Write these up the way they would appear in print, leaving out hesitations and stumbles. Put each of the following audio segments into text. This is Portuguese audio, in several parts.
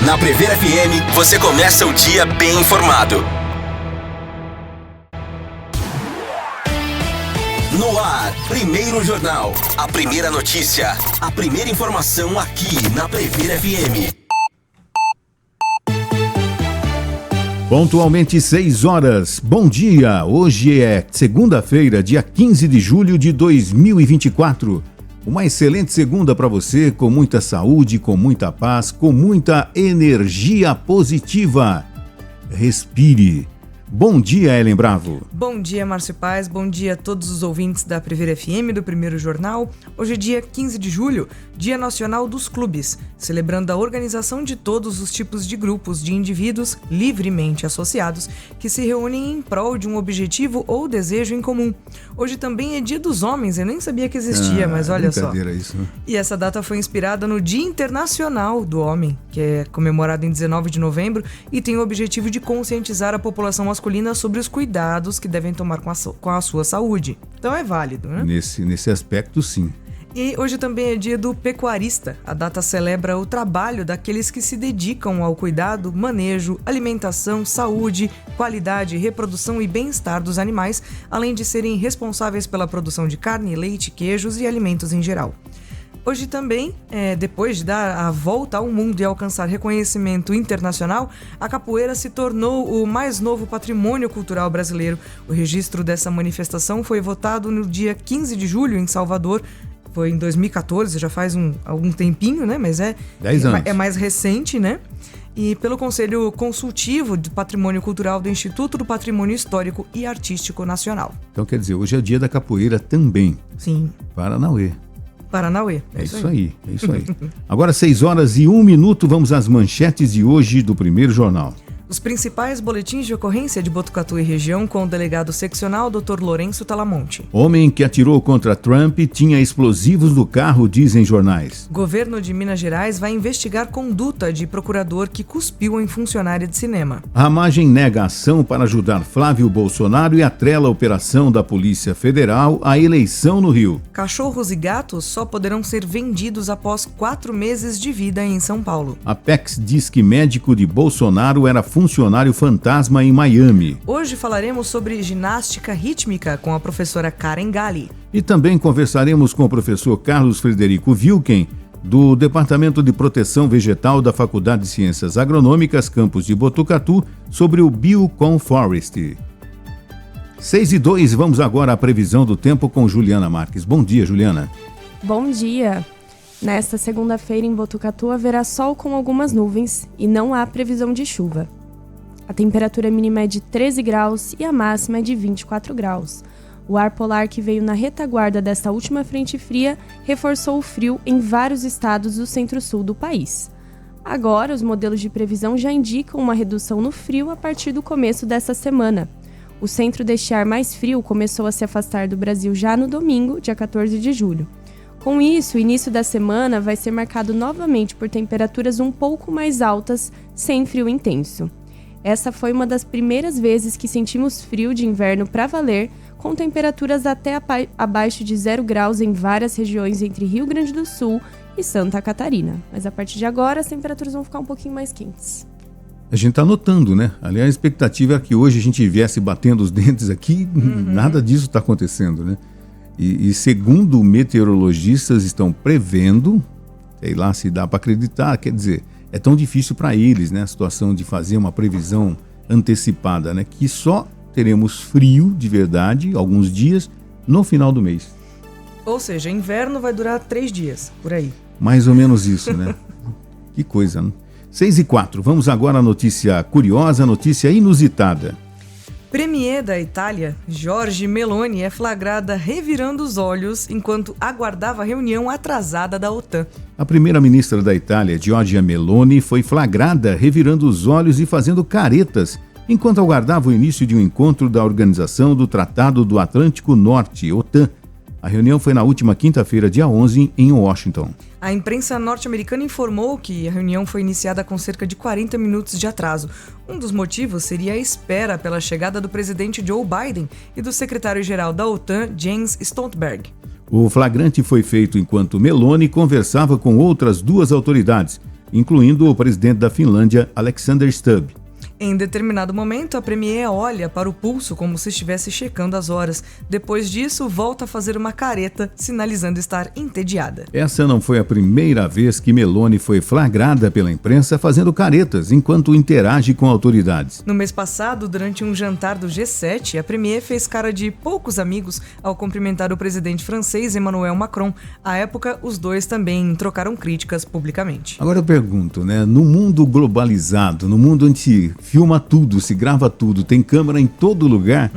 Na Prever FM, você começa o dia bem informado. No ar, Primeiro Jornal. A primeira notícia, a primeira informação aqui na Prever FM. Pontualmente 6 horas. Bom dia. Hoje é segunda-feira, dia 15 de julho de 2024. Uma excelente segunda para você, com muita saúde, com muita paz, com muita energia positiva. Respire. Bom dia, Ellen Bravo. Bom dia, Márcio Paz. Bom dia a todos os ouvintes da Prever FM, do Primeiro Jornal. Hoje é dia 15 de julho, Dia Nacional dos Clubes, celebrando a organização de todos os tipos de grupos de indivíduos livremente associados que se reúnem em prol de um objetivo ou desejo em comum. Hoje também é Dia dos Homens, eu nem sabia que existia, mas olha só. Isso, né? E essa data foi inspirada no Dia Internacional do Homem, que é comemorado em 19 de novembro e tem o objetivo de conscientizar a população masculina sobre os cuidados que devem tomar com a sua saúde. Então é válido, né? Nesse aspecto, sim. E hoje também é dia do pecuarista. A data celebra o trabalho daqueles que se dedicam ao cuidado, manejo, alimentação, saúde, qualidade, reprodução e bem-estar dos animais, além de serem responsáveis pela produção de carne, leite, queijos e alimentos em geral. Hoje também, depois de dar a volta ao mundo e alcançar reconhecimento internacional, a capoeira se tornou o mais novo patrimônio cultural brasileiro. O registro dessa manifestação foi votado no dia 15 de julho em Salvador. Foi em 2014, já faz algum tempinho, né? Mas 10 anos. É mais recente, né? E pelo Conselho Consultivo de Patrimônio Cultural do Instituto do Patrimônio Histórico e Artístico Nacional. Então, quer dizer, hoje é dia da capoeira também. Sim. Paranauê. Paranauê. É isso aí. Agora 6 horas e 1 minuto, vamos às manchetes de hoje do Primeiro Jornal. Os principais boletins de ocorrência de Botucatu e região com o delegado seccional Dr. Lourenço Talamonte. Homem que atirou contra Trump tinha explosivos no carro, dizem jornais. Governo de Minas Gerais vai investigar conduta de procurador que cuspiu em funcionária de cinema. Ramagem nega ação para ajudar Flávio Bolsonaro e atrela a operação da Polícia Federal à eleição no Rio. Cachorros e gatos só poderão ser vendidos após 4 meses de vida em São Paulo. Apex diz que médico de Bolsonaro era funcionário fantasma em Miami. Hoje falaremos sobre ginástica rítmica com a professora Karen Galli. E também conversaremos com o professor Carlos Frederico Wilken, do Departamento de Proteção Vegetal da Faculdade de Ciências Agronômicas, campus de Botucatu, sobre o Bioconforest. 6:02, vamos agora à previsão do tempo com Juliana Marques. Bom dia, Juliana. Bom dia. Nesta segunda-feira em Botucatu haverá sol com algumas nuvens e não há previsão de chuva. A temperatura mínima é de 13 graus e a máxima é de 24 graus. O ar polar que veio na retaguarda desta última frente fria reforçou o frio em vários estados do centro-sul do país. Agora, os modelos de previsão já indicam uma redução no frio a partir do começo desta semana. O centro deste ar mais frio começou a se afastar do Brasil já no domingo, dia 14 de julho. Com isso, o início da semana vai ser marcado novamente por temperaturas um pouco mais altas, sem frio intenso. Essa foi uma das primeiras vezes que sentimos frio de inverno para valer, com temperaturas até abaixo de 0 graus em várias regiões entre Rio Grande do Sul e Santa Catarina. Mas a partir de agora, as temperaturas vão ficar um pouquinho mais quentes. A gente está notando, né? Aliás, a expectativa é que hoje a gente viesse batendo os dentes aqui, nada disso está acontecendo, né? E segundo meteorologistas estão prevendo, sei lá se dá para acreditar, quer dizer, é tão difícil para eles, né, a situação de fazer uma previsão antecipada, né, que só teremos frio de verdade, alguns dias, no final do mês. Ou seja, inverno vai durar 3 dias, por aí. Mais ou menos isso, né? Que coisa, né? 6:04, vamos agora à notícia curiosa, notícia inusitada. Premier da Itália, Giorgia Meloni, é flagrada revirando os olhos enquanto aguardava a reunião atrasada da OTAN. A primeira-ministra da Itália, Giorgia Meloni, foi flagrada revirando os olhos e fazendo caretas enquanto aguardava o início de um encontro da Organização do Tratado do Atlântico Norte, OTAN. A reunião foi na última quinta-feira, dia 11, em Washington. A imprensa norte-americana informou que a reunião foi iniciada com cerca de 40 minutos de atraso. Um dos motivos seria a espera pela chegada do presidente Joe Biden e do secretário-geral da OTAN, Jens Stoltenberg. O flagrante foi feito enquanto Meloni conversava com outras duas autoridades, incluindo o presidente da Finlândia, Alexander Stubb. Em determinado momento, a Premier olha para o pulso como se estivesse checando as horas. Depois disso, volta a fazer uma careta, sinalizando estar entediada. Essa não foi a primeira vez que Meloni foi flagrada pela imprensa fazendo caretas enquanto interage com autoridades. No mês passado, durante um jantar do G7, a Premier fez cara de poucos amigos ao cumprimentar o presidente francês Emmanuel Macron. À época, os dois também trocaram críticas publicamente. Agora eu pergunto, né? No mundo globalizado, no mundo onde se filma tudo, se grava tudo, tem câmera em todo lugar,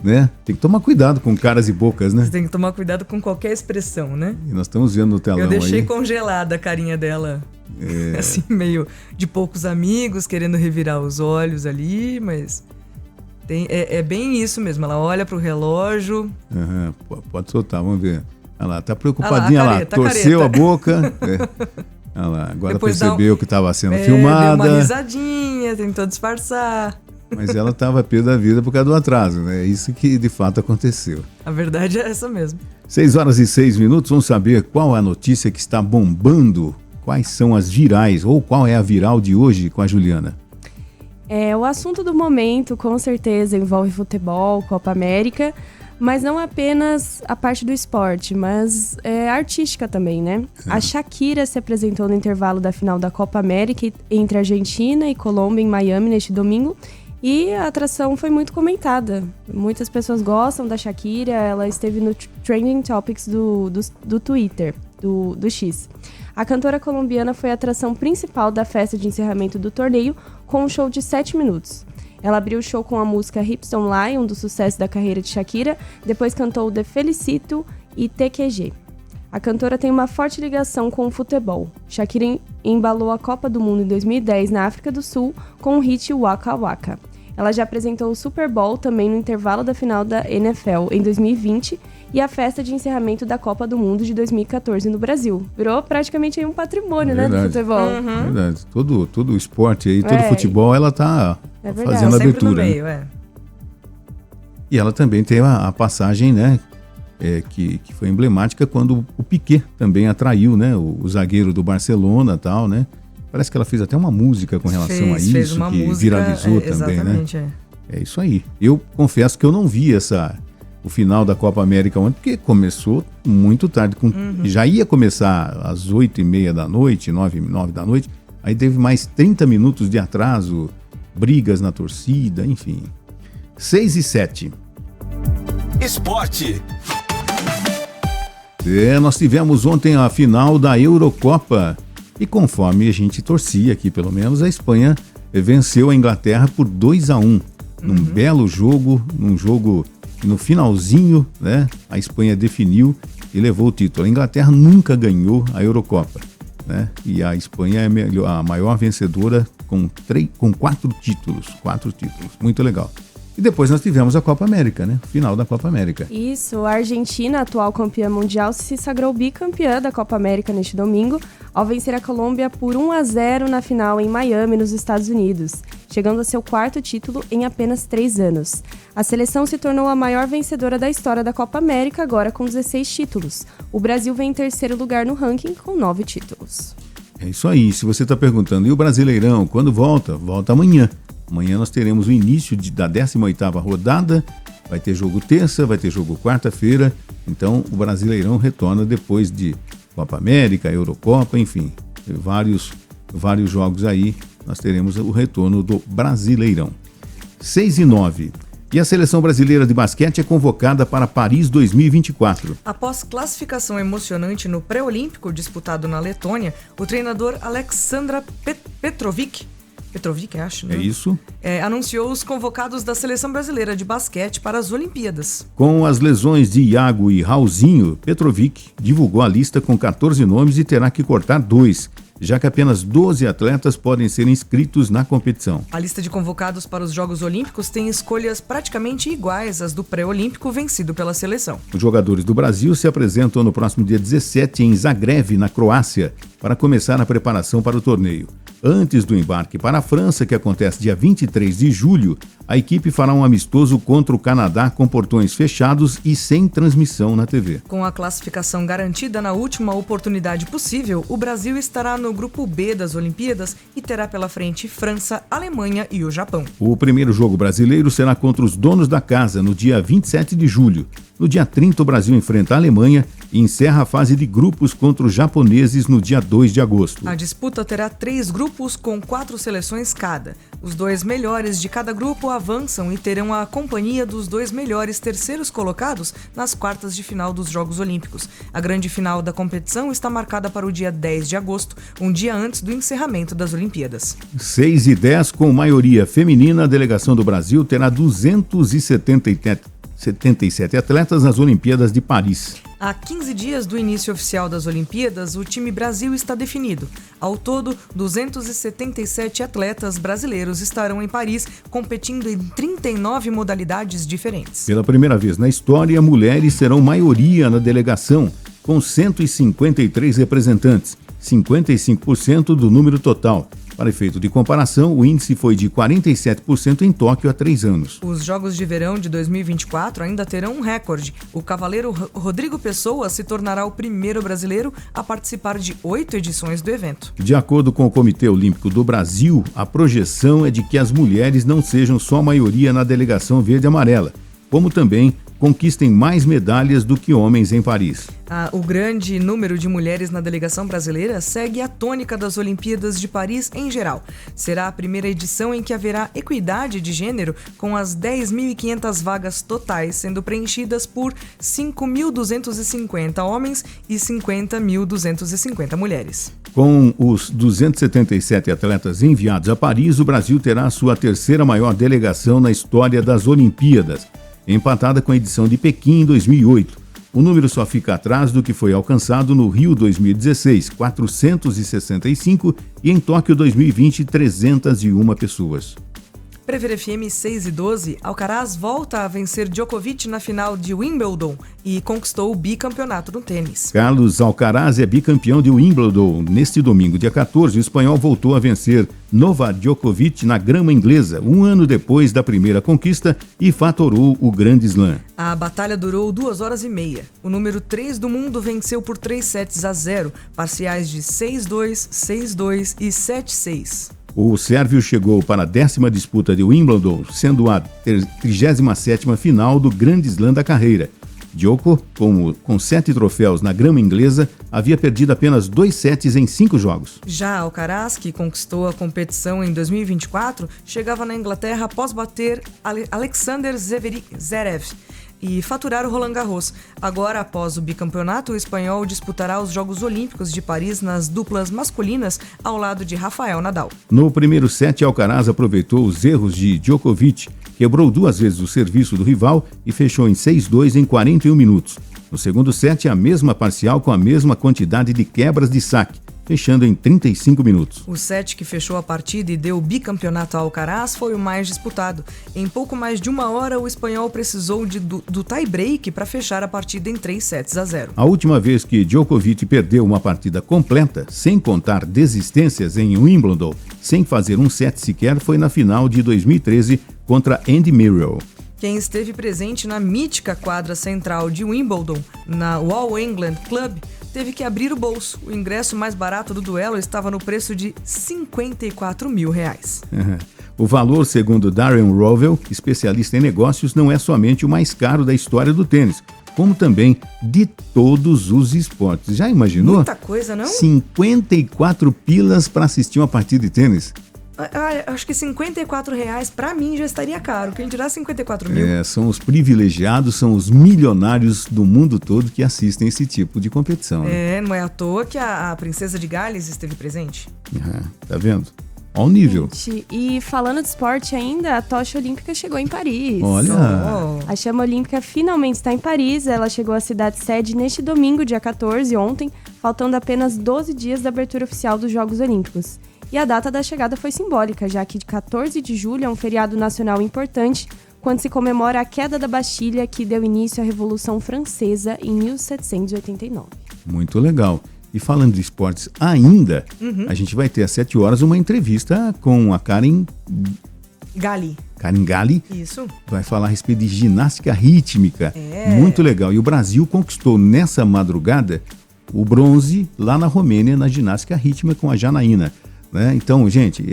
né? Tem que tomar cuidado com caras e bocas, né? Você tem que tomar cuidado com qualquer expressão, né? E nós estamos vendo no telão aí. Eu deixei congelada a carinha dela. Assim, meio de poucos amigos, querendo revirar os olhos ali, mas... É bem isso mesmo, ela olha pro relógio... Pode soltar, vamos ver. Olha lá, tá preocupadinha lá, torceu a boca... Olha lá, agora depois percebeu que estava sendo filmada. Deu uma risadinha, tentou disfarçar. Mas ela estava pé da vida por causa do atraso, né? É isso que de fato aconteceu. A verdade é essa mesmo. 6h06, vamos saber qual é a notícia que está bombando, quais são as virais, ou qual é a viral de hoje com a Juliana. O assunto do momento, com certeza, envolve futebol, Copa América, mas não apenas a parte do esporte, mas artística também, né? A Shakira se apresentou no intervalo da final da Copa América entre Argentina e Colômbia em Miami neste domingo e a atração foi muito comentada. Muitas pessoas gostam da Shakira, ela esteve no Trending Topics do Twitter, do X. A cantora colombiana foi a atração principal da festa de encerramento do torneio com um show de 7 minutos. Ela abriu o show com a música Hips Don't Lie, um dos sucessos da carreira de Shakira, depois cantou Te Felicito e TQG. A cantora tem uma forte ligação com o futebol. Shakira embalou a Copa do Mundo em 2010 na África do Sul com o hit Waka Waka. Ela já apresentou o Super Bowl também no intervalo da final da NFL em 2020 e a festa de encerramento da Copa do Mundo de 2014 no Brasil. Virou praticamente aí um patrimônio, né, do futebol. Verdade. Todo o esporte aí, todo futebol, ela tá fazendo a abertura. No meio, E ela também tem a passagem, né, que foi emblemática quando o Piqué também atraiu, né, o zagueiro do Barcelona e tal, né. Parece que ela fez até uma música com relação a isso, que música, viralizou também, né? É isso aí. Eu confesso que eu não vi o final da Copa América ontem, porque começou muito tarde. Já ia começar às 8h30 da noite, 9 da noite, aí teve mais 30 minutos de atraso, brigas na torcida, enfim. 6h07. Esporte. Nós tivemos ontem a final da Eurocopa. E conforme a gente torcia aqui, pelo menos, a Espanha venceu a Inglaterra por 2-1. Num belo jogo, num jogo no finalzinho, né? A Espanha definiu e levou o título. A Inglaterra nunca ganhou a Eurocopa, né? E a Espanha é a maior vencedora com 4 títulos. 4 títulos. Muito legal. E depois nós tivemos a Copa América, né? Final da Copa América. Isso, a Argentina, atual campeã mundial, se sagrou bicampeã da Copa América neste domingo, ao vencer a Colômbia por 1-0 na final em Miami, nos Estados Unidos, chegando a seu 4º título em apenas 3 anos. A seleção se tornou a maior vencedora da história da Copa América, agora com 16 títulos. O Brasil vem em 3º lugar no ranking, com 9 títulos. É isso aí. Se você está perguntando, e o Brasileirão, quando volta? Volta amanhã. Amanhã nós teremos o início da 18ª rodada, vai ter jogo terça, vai ter jogo quarta-feira, então o Brasileirão retorna depois de Copa América, Eurocopa, enfim, vários jogos aí, nós teremos o retorno do Brasileirão. 6h09. E a seleção brasileira de basquete é convocada para Paris 2024. Após classificação emocionante no pré-olímpico disputado na Letônia, o treinador Aleksandar Petrovic, acho, né? É isso. Anunciou os convocados da seleção brasileira de basquete para as Olimpíadas. Com as lesões de Iago e Raulzinho, Petrovic divulgou a lista com 14 nomes e terá que cortar 2, já que apenas 12 atletas podem ser inscritos na competição. A lista de convocados para os Jogos Olímpicos tem escolhas praticamente iguais às do pré-olímpico vencido pela seleção. Os jogadores do Brasil se apresentam no próximo dia 17 em Zagreb, na Croácia, para começar a preparação para o torneio. Antes do embarque para a França, que acontece dia 23 de julho, a equipe fará um amistoso contra o Canadá com portões fechados e sem transmissão na TV. Com a classificação garantida na última oportunidade possível, o Brasil estará no grupo B das Olimpíadas e terá pela frente França, Alemanha e o Japão. O primeiro jogo brasileiro será contra os donos da casa no dia 27 de julho. No dia 30, o Brasil enfrenta a Alemanha e encerra a fase de grupos contra os japoneses no dia 2 de agosto. A disputa terá 3 grupos com 4 seleções cada. Os 2 melhores de cada grupo avançam e terão a companhia dos 2 melhores terceiros colocados nas quartas de final dos Jogos Olímpicos. A grande final da competição está marcada para o dia 10 de agosto, um dia antes do encerramento das Olimpíadas. 6-10, com maioria feminina, a delegação do Brasil terá 277 atletas nas Olimpíadas de Paris. Há 15 dias do início oficial das Olimpíadas, o time Brasil está definido. Ao todo, 277 atletas brasileiros estarão em Paris, competindo em 39 modalidades diferentes. Pela primeira vez na história, mulheres serão maioria na delegação, com 153 representantes, 55% do número total. Para efeito de comparação, o índice foi de 47% em Tóquio há 3 anos. Os Jogos de Verão de 2024 ainda terão um recorde. O cavaleiro Rodrigo Pessoa se tornará o primeiro brasileiro a participar de 8 edições do evento. De acordo com o Comitê Olímpico do Brasil, a projeção é de que as mulheres não sejam só a maioria na delegação verde-amarela, como também conquistem mais medalhas do que homens em Paris. O grande número de mulheres na delegação brasileira segue a tônica das Olimpíadas de Paris em geral. Será a primeira edição em que haverá equidade de gênero, com as 10.500 vagas totais sendo preenchidas por 5.250 homens e 50.250 mulheres. Com os 277 atletas enviados a Paris, o Brasil terá a sua terceira maior delegação na história das Olimpíadas, empatada com a edição de Pequim em 2008. O número só fica atrás do que foi alcançado no Rio 2016, 465, e em Tóquio 2020, 301 pessoas. Prever FM 6-12, Alcaraz volta a vencer Djokovic na final de Wimbledon e conquistou o bicampeonato no tênis. Carlos Alcaraz é bicampeão de Wimbledon. Neste domingo, dia 14, o espanhol voltou a vencer Novak Djokovic na grama inglesa, um ano depois da primeira conquista, e faturou o Grand Slam. A batalha durou 2 horas e meia. O número 3 do mundo venceu por 3-0, parciais de 6-2, 6-2 e 7-6. O sérvio chegou para a 10ª disputa de Wimbledon, sendo a 37ª final do Grand Slam da carreira. Djoko, com 7 troféus na grama inglesa, havia perdido apenas 2 sets em 5 jogos. Já Alcaraz, que conquistou a competição em 2024, chegava na Inglaterra após bater Alexander Zverev e faturar o Roland Garros. Agora, após o bicampeonato, o espanhol disputará os Jogos Olímpicos de Paris nas duplas masculinas ao lado de Rafael Nadal. No primeiro set, Alcaraz aproveitou os erros de Djokovic, quebrou 2 vezes o serviço do rival e fechou em 6-2 em 41 minutos. No segundo set, a mesma parcial com a mesma quantidade de quebras de saque, fechando em 35 minutos. O set que fechou a partida e deu o bicampeonato ao Alcaraz foi o mais disputado. Em pouco mais de 1 hora, o espanhol precisou do tie-break para fechar a partida em 3-0. A última vez que Djokovic perdeu uma partida completa, sem contar desistências em Wimbledon, sem fazer um set sequer, foi na final de 2013 contra Andy Murray. Quem esteve presente na mítica quadra central de Wimbledon, na All England Club, teve que abrir o bolso. O ingresso mais barato do duelo estava no preço de R$54 mil. O valor, segundo Darren Rovell, especialista em negócios, não é somente o mais caro da história do tênis, como também de todos os esportes. Já imaginou? Muita coisa, não? 54 pilas para assistir uma partida de tênis. Acho que R$54 pra mim já estaria caro. Quem dirá 54 mil? São os privilegiados, são os milionários do mundo todo que assistem esse tipo de competição. Né? Não é à toa que a princesa de Gales esteve presente. Tá vendo? Olha o nível. Gente, e falando de esporte ainda, a tocha olímpica chegou em Paris. Olha! A chama olímpica finalmente está em Paris. Ela chegou à cidade-sede neste domingo, dia 14, ontem, faltando apenas 12 dias da abertura oficial dos Jogos Olímpicos. E a data da chegada foi simbólica, já que 14 de julho é um feriado nacional importante, quando se comemora a queda da Bastilha, que deu início à Revolução Francesa em 1789. Muito legal. E falando de esportes ainda, a gente vai ter às 7 horas uma entrevista com a Karen Galli. Isso. Vai falar a respeito de ginástica rítmica. É. Muito legal. E o Brasil conquistou nessa madrugada o bronze lá na Romênia, na ginástica rítmica com a Janaína. Né? Então, gente,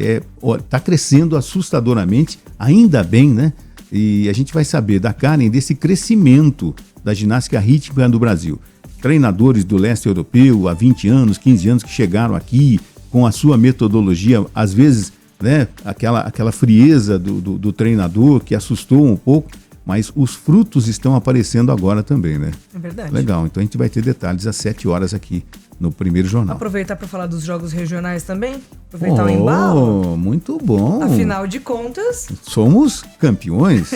tá crescendo assustadoramente, ainda bem, né? E a gente vai saber da Karen desse crescimento da ginástica rítmica no Brasil. Treinadores do leste europeu há 20 anos, 15 anos que chegaram aqui com a sua metodologia, às vezes, né, aquela frieza do treinador que assustou um pouco, mas os frutos estão aparecendo agora também, né? É verdade. Legal, então a gente vai ter detalhes às 7 horas aqui no Primeiro Jornal. Aproveitar para falar dos jogos regionais também, aproveitar o embalo. Muito bom. Afinal de contas, somos campeões.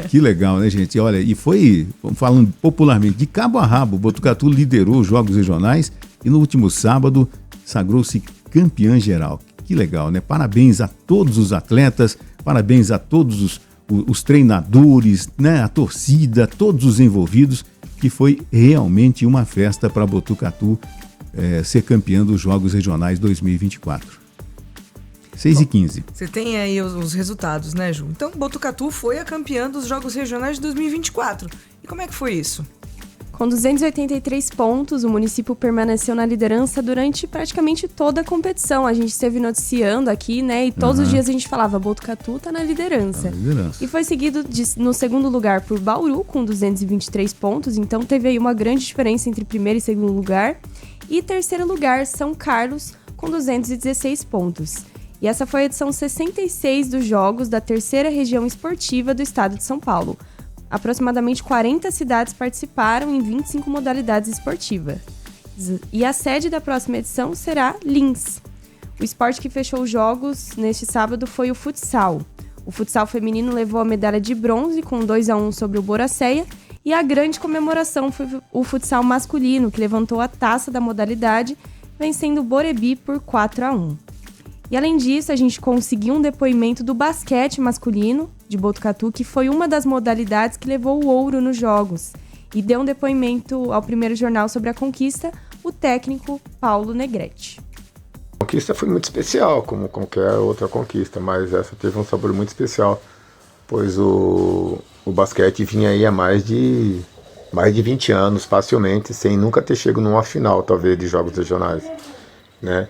Que legal, né, gente? Olha, e foi, falando popularmente, de cabo a rabo, o Botucatu liderou os jogos regionais e no último sábado sagrou-se campeã geral. Que legal, né? Parabéns a todos os atletas, parabéns a todos os treinadores, né? A torcida, todos os envolvidos, que foi realmente uma festa para Botucatu ser campeã dos Jogos Regionais 2024. 6h15. Você tem aí os resultados, né, Ju? Então, Botucatu foi a campeã dos Jogos Regionais de 2024. E como é que foi isso? Com 283 pontos, o município permaneceu na liderança durante praticamente toda a competição. A gente esteve noticiando aqui, né? E todos os dias a gente falava, Botucatu tá na liderança. E foi seguido no segundo lugar por Bauru, com 223 pontos. Então teve aí uma grande diferença entre primeiro e segundo lugar. E terceiro lugar, São Carlos, com 216 pontos. E essa foi a edição 66 dos Jogos da terceira região esportiva do estado de São Paulo. Aproximadamente 40 cidades participaram em 25 modalidades esportivas. E a sede da próxima edição será Lins. O esporte que fechou os jogos neste sábado foi o futsal. O futsal feminino levou a medalha de bronze com 2-1 sobre o Boracéia. E a grande comemoração foi o futsal masculino, que levantou a taça da modalidade, vencendo o Borebi por 4-1. E além disso, a gente conseguiu um depoimento do basquete masculino de Botucatu, que foi uma das modalidades que levou o ouro nos jogos. E deu um depoimento ao Primeiro Jornal sobre a conquista, o técnico Paulo Negrete. A conquista foi muito especial, como qualquer outra conquista, mas essa teve um sabor muito especial, pois o basquete vinha aí há mais de 20 anos, facilmente, sem nunca ter chegado numa final, talvez, de jogos regionais, né?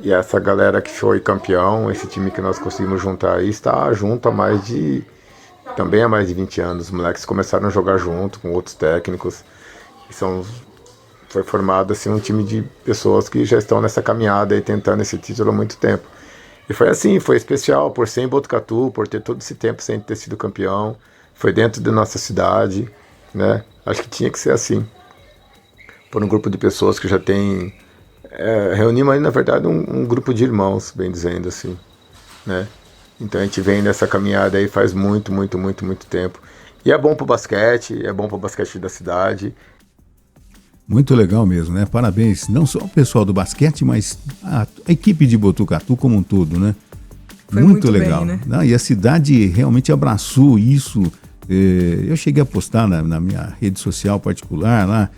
E essa galera que foi campeão, esse time que nós conseguimos juntar aí, está junto também há mais de 20 anos. Os moleques começaram a jogar junto com outros técnicos. Foi formado assim, um time de pessoas que já estão nessa caminhada e tentando esse título há muito tempo. E foi assim, foi especial por ser em Botucatu, por ter todo esse tempo sem ter sido campeão. Foi dentro da nossa cidade, né? Acho que tinha que ser assim. Por um grupo de pessoas que já tem... reunimos aí, na verdade, um grupo de irmãos, bem dizendo assim, né? Então a gente vem nessa caminhada aí faz muito tempo. E é bom pro basquete, é bom pro basquete da cidade. Muito legal mesmo, né? Parabéns, não só ao pessoal do basquete, mas a equipe de Botucatu como um todo, né? Foi muito legal. Bem, né? Não, e a cidade realmente abraçou isso. Eu cheguei a postar na minha rede social particular lá,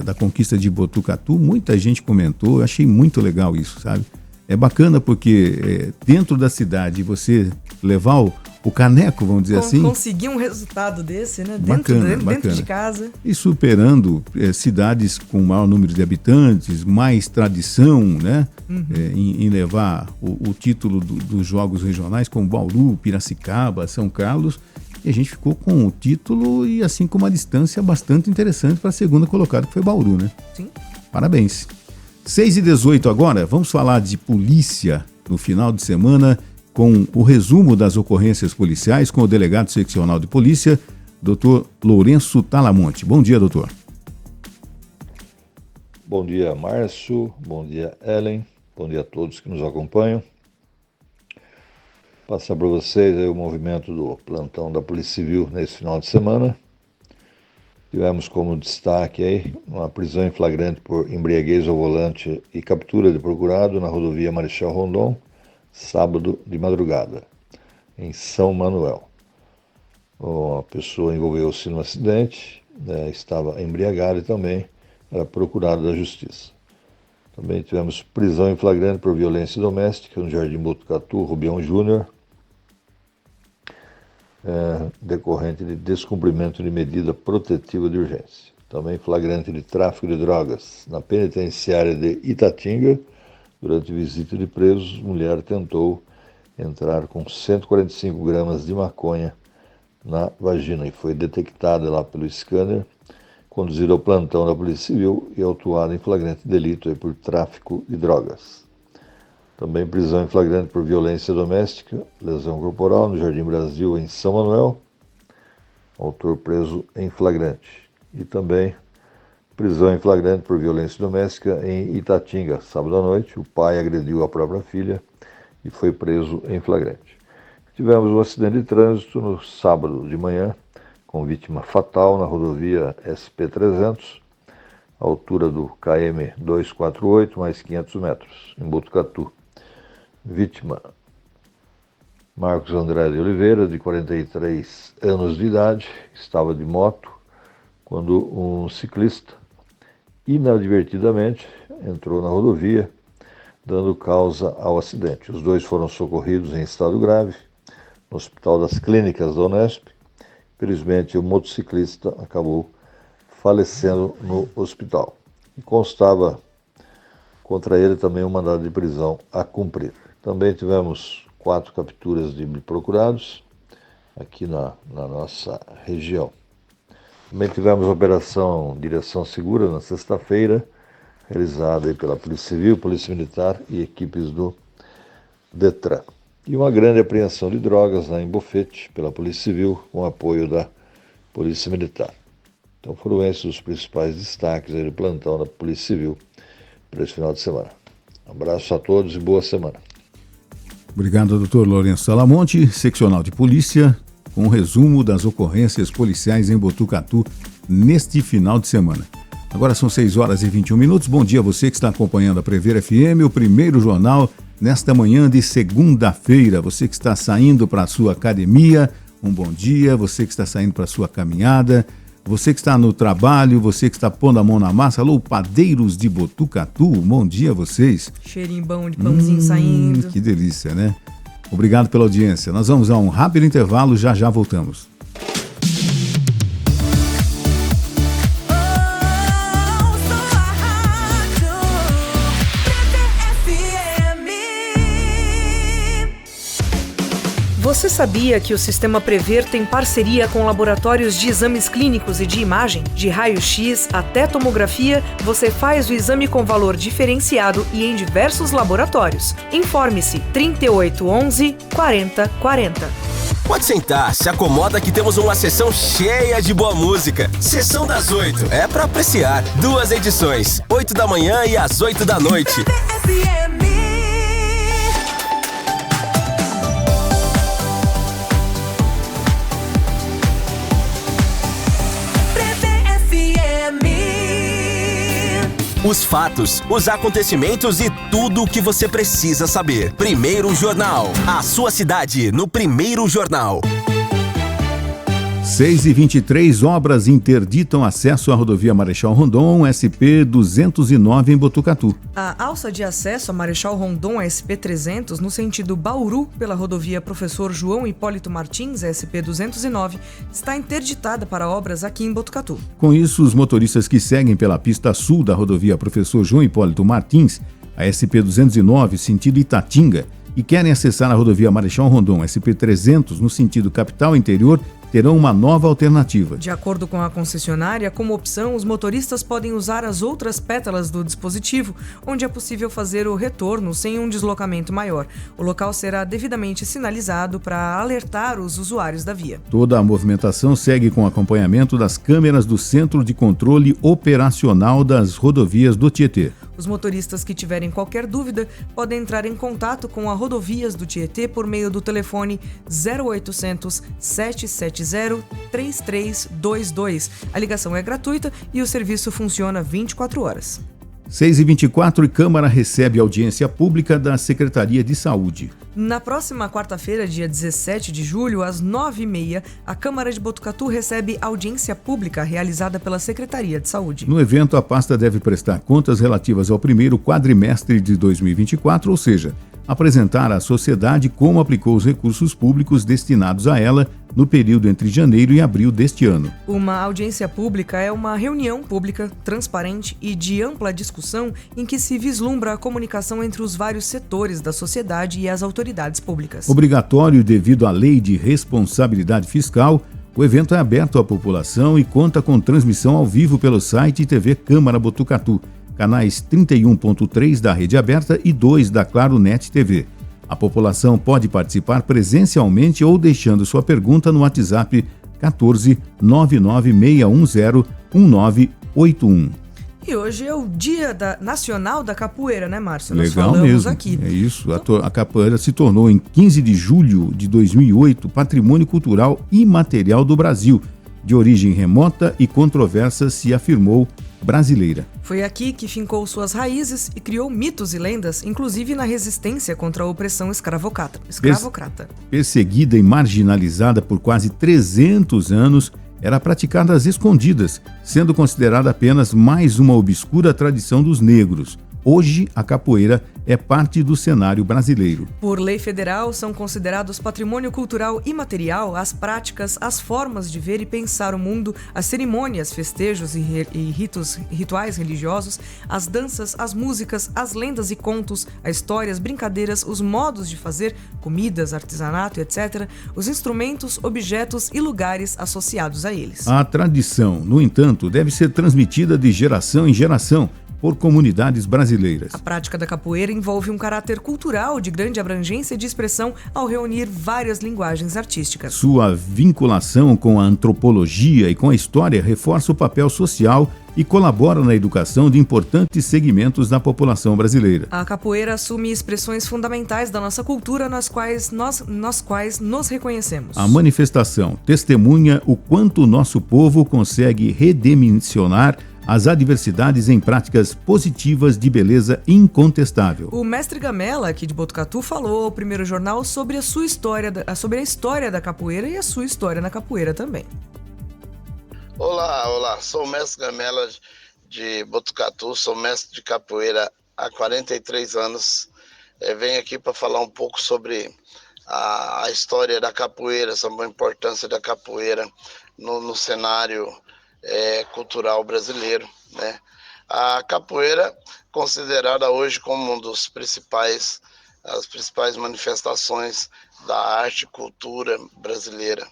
da conquista de Botucatu, muita gente comentou, eu achei muito legal isso, sabe? É bacana porque dentro da cidade você levar o caneco, vamos dizer assim... Conseguir um resultado desse, né? Bacana, dentro de casa. E superando cidades com maior número de habitantes, mais tradição, né? Em levar o título dos jogos regionais, como Bauru, Piracicaba, São Carlos... E a gente ficou com o título e assim com uma distância bastante interessante para a segunda colocada, que foi Bauru, né? Sim. Parabéns. 6h18 agora, vamos falar de polícia no final de semana com o resumo das ocorrências policiais com o delegado seccional de polícia, Dr. Lourenço Talamonte. Bom dia, doutor. Bom dia, Márcio. Bom dia, Ellen. Bom dia a todos que nos acompanham. Passar para vocês aí o movimento do plantão da Polícia Civil nesse final de semana. Tivemos como destaque aí uma prisão em flagrante por embriaguez ao volante e captura de procurado na rodovia Marechal Rondon, sábado de madrugada, em São Manuel. A pessoa envolveu-se no acidente, estava embriagada e também era procurado da Justiça. Também tivemos prisão em flagrante por violência doméstica no Jardim Botucatu, Rubião Júnior, decorrente de descumprimento de medida protetiva de urgência. Também flagrante de tráfico de drogas na penitenciária de Itatinga. Durante visita de presos, mulher tentou entrar com 145 gramas de maconha na vagina e foi detectada lá pelo scanner, conduzida ao plantão da Polícia Civil e autuada em flagrante delito por tráfico de drogas. Também prisão em flagrante por violência doméstica, lesão corporal no Jardim Brasil, em São Manuel, autor preso em flagrante. E também prisão em flagrante por violência doméstica em Itatinga, sábado à noite, o pai agrediu a própria filha e foi preso em flagrante. Tivemos um acidente de trânsito no sábado de manhã, com vítima fatal na rodovia SP-300, altura do KM 248, mais 500 metros, em Botucatu. Vítima, Marcos André de Oliveira, de 43 anos de idade, estava de moto quando um ciclista, inadvertidamente, entrou na rodovia, dando causa ao acidente. Os dois foram socorridos em estado grave no Hospital das Clínicas da Unesp. Infelizmente, o motociclista acabou falecendo no hospital. E constava contra ele também um mandado de prisão a cumprir. Também tivemos 4 capturas de procurados aqui na nossa região. Também tivemos a Operação Direção Segura na sexta-feira, realizada aí pela Polícia Civil, Polícia Militar e equipes do Detran. E uma grande apreensão de drogas lá em Bofete, pela Polícia Civil, com apoio da Polícia Militar. Então foram esses os principais destaques aí do plantão da Polícia Civil para esse final de semana. Um abraço a todos e boa semana. Obrigado, Dr. Lourenço Salamonte, seccional de polícia, com um resumo das ocorrências policiais em Botucatu neste final de semana. Agora são 6 horas e 21 minutos. Bom dia a você que está acompanhando a Prever FM, o primeiro jornal nesta manhã de segunda-feira. Você que está saindo para a sua academia, um bom dia. Você que está saindo para a sua caminhada, você que está no trabalho, você que está pondo a mão na massa. Alô, padeiros de Botucatu, bom dia a vocês. Cheirinho bom de pãozinho saindo. Que delícia, né? Obrigado pela audiência. Nós vamos a um rápido intervalo, já voltamos. Você sabia que o Sistema Prever tem parceria com laboratórios de exames clínicos e de imagem? De raio-x até tomografia, você faz o exame com valor diferenciado e em diversos laboratórios. Informe-se 3811 4040. Pode sentar, se acomoda que temos uma sessão cheia de boa música. Sessão das 8, é pra apreciar. 2 edições, 8 da manhã e às 8 da noite. Os fatos, os acontecimentos e tudo o que você precisa saber. Primeiro Jornal. A sua cidade no Primeiro Jornal. 6h23, obras interditam acesso à rodovia Marechal Rondon, SP-209 em Botucatu. A alça de acesso a Marechal Rondon, SP-300, no sentido Bauru, pela rodovia Professor João Hipólito Martins, SP-209, está interditada para obras aqui em Botucatu. Com isso, os motoristas que seguem pela pista sul da rodovia Professor João Hipólito Martins, a SP-209, sentido Itatinga, e querem acessar a rodovia Marechal Rondon, SP-300, no sentido capital interior, terão uma nova alternativa. De acordo com a concessionária, como opção, os motoristas podem usar as outras pétalas do dispositivo, onde é possível fazer o retorno sem um deslocamento maior. O local será devidamente sinalizado para alertar os usuários da via. Toda a movimentação segue com acompanhamento das câmeras do Centro de Controle Operacional das Rodovias do Tietê. Os motoristas que tiverem qualquer dúvida podem entrar em contato com a Rodovias do Tietê por meio do telefone 0800 770 3322. A ligação é gratuita e o serviço funciona 24 horas. 6h24 e Câmara recebe audiência pública da Secretaria de Saúde. Na próxima quarta-feira, dia 17 de julho, às 9h30, a Câmara de Botucatu recebe audiência pública realizada pela Secretaria de Saúde. No evento, a pasta deve prestar contas relativas ao primeiro quadrimestre de 2024, ou seja, apresentar à sociedade como aplicou os recursos públicos destinados a ela no período entre janeiro e abril deste ano. Uma audiência pública é uma reunião pública, transparente e de ampla discussão em que se vislumbra a comunicação entre os vários setores da sociedade e as autoridades públicas. Obrigatório devido à Lei de Responsabilidade Fiscal, o evento é aberto à população e conta com transmissão ao vivo pelo site e TV Câmara Botucatu, canais 31.3 da Rede Aberta e 2 da Claro Net TV. A população pode participar presencialmente ou deixando sua pergunta no WhatsApp 14 99610 1981. E hoje é o Dia Nacional da Capoeira, né, Márcio? Nós Legal falamos mesmo, aqui. É isso. A capoeira se tornou em 15 de julho de 2008 patrimônio cultural imaterial do Brasil. De origem remota e controversa, se afirmou brasileira. Foi aqui que fincou suas raízes e criou mitos e lendas, inclusive na resistência contra a opressão escravocrata. Perseguida e marginalizada por quase 300 anos, era praticada às escondidas, sendo considerada apenas mais uma obscura tradição dos negros. Hoje, a capoeira é parte do cenário brasileiro. Por lei federal, são considerados patrimônio cultural imaterial as práticas, as formas de ver e pensar o mundo, as cerimônias, festejos e rituais religiosos, as danças, as músicas, as lendas e contos, as histórias, brincadeiras, os modos de fazer, comidas, artesanato, etc., os instrumentos, objetos e lugares associados a eles. A tradição, no entanto, deve ser transmitida de geração em geração, por comunidades brasileiras. A prática da capoeira envolve um caráter cultural de grande abrangência e de expressão ao reunir várias linguagens artísticas. Sua vinculação com a antropologia e com a história reforça o papel social e colabora na educação de importantes segmentos da população brasileira. A capoeira assume expressões fundamentais da nossa cultura nas quais nos reconhecemos. A manifestação testemunha o quanto o nosso povo consegue redimensionar as adversidades em práticas positivas de beleza incontestável. O mestre Gamela, aqui de Botucatu, falou ao Primeiro Jornal sobre a história da capoeira e a sua história na capoeira também. Olá, sou o mestre Gamela de Botucatu, sou mestre de capoeira há 43 anos. Venho aqui para falar um pouco sobre a história da capoeira, sobre a importância da capoeira no cenário cultural brasileiro, né? A capoeira, considerada hoje como as principais manifestações da arte e cultura brasileira.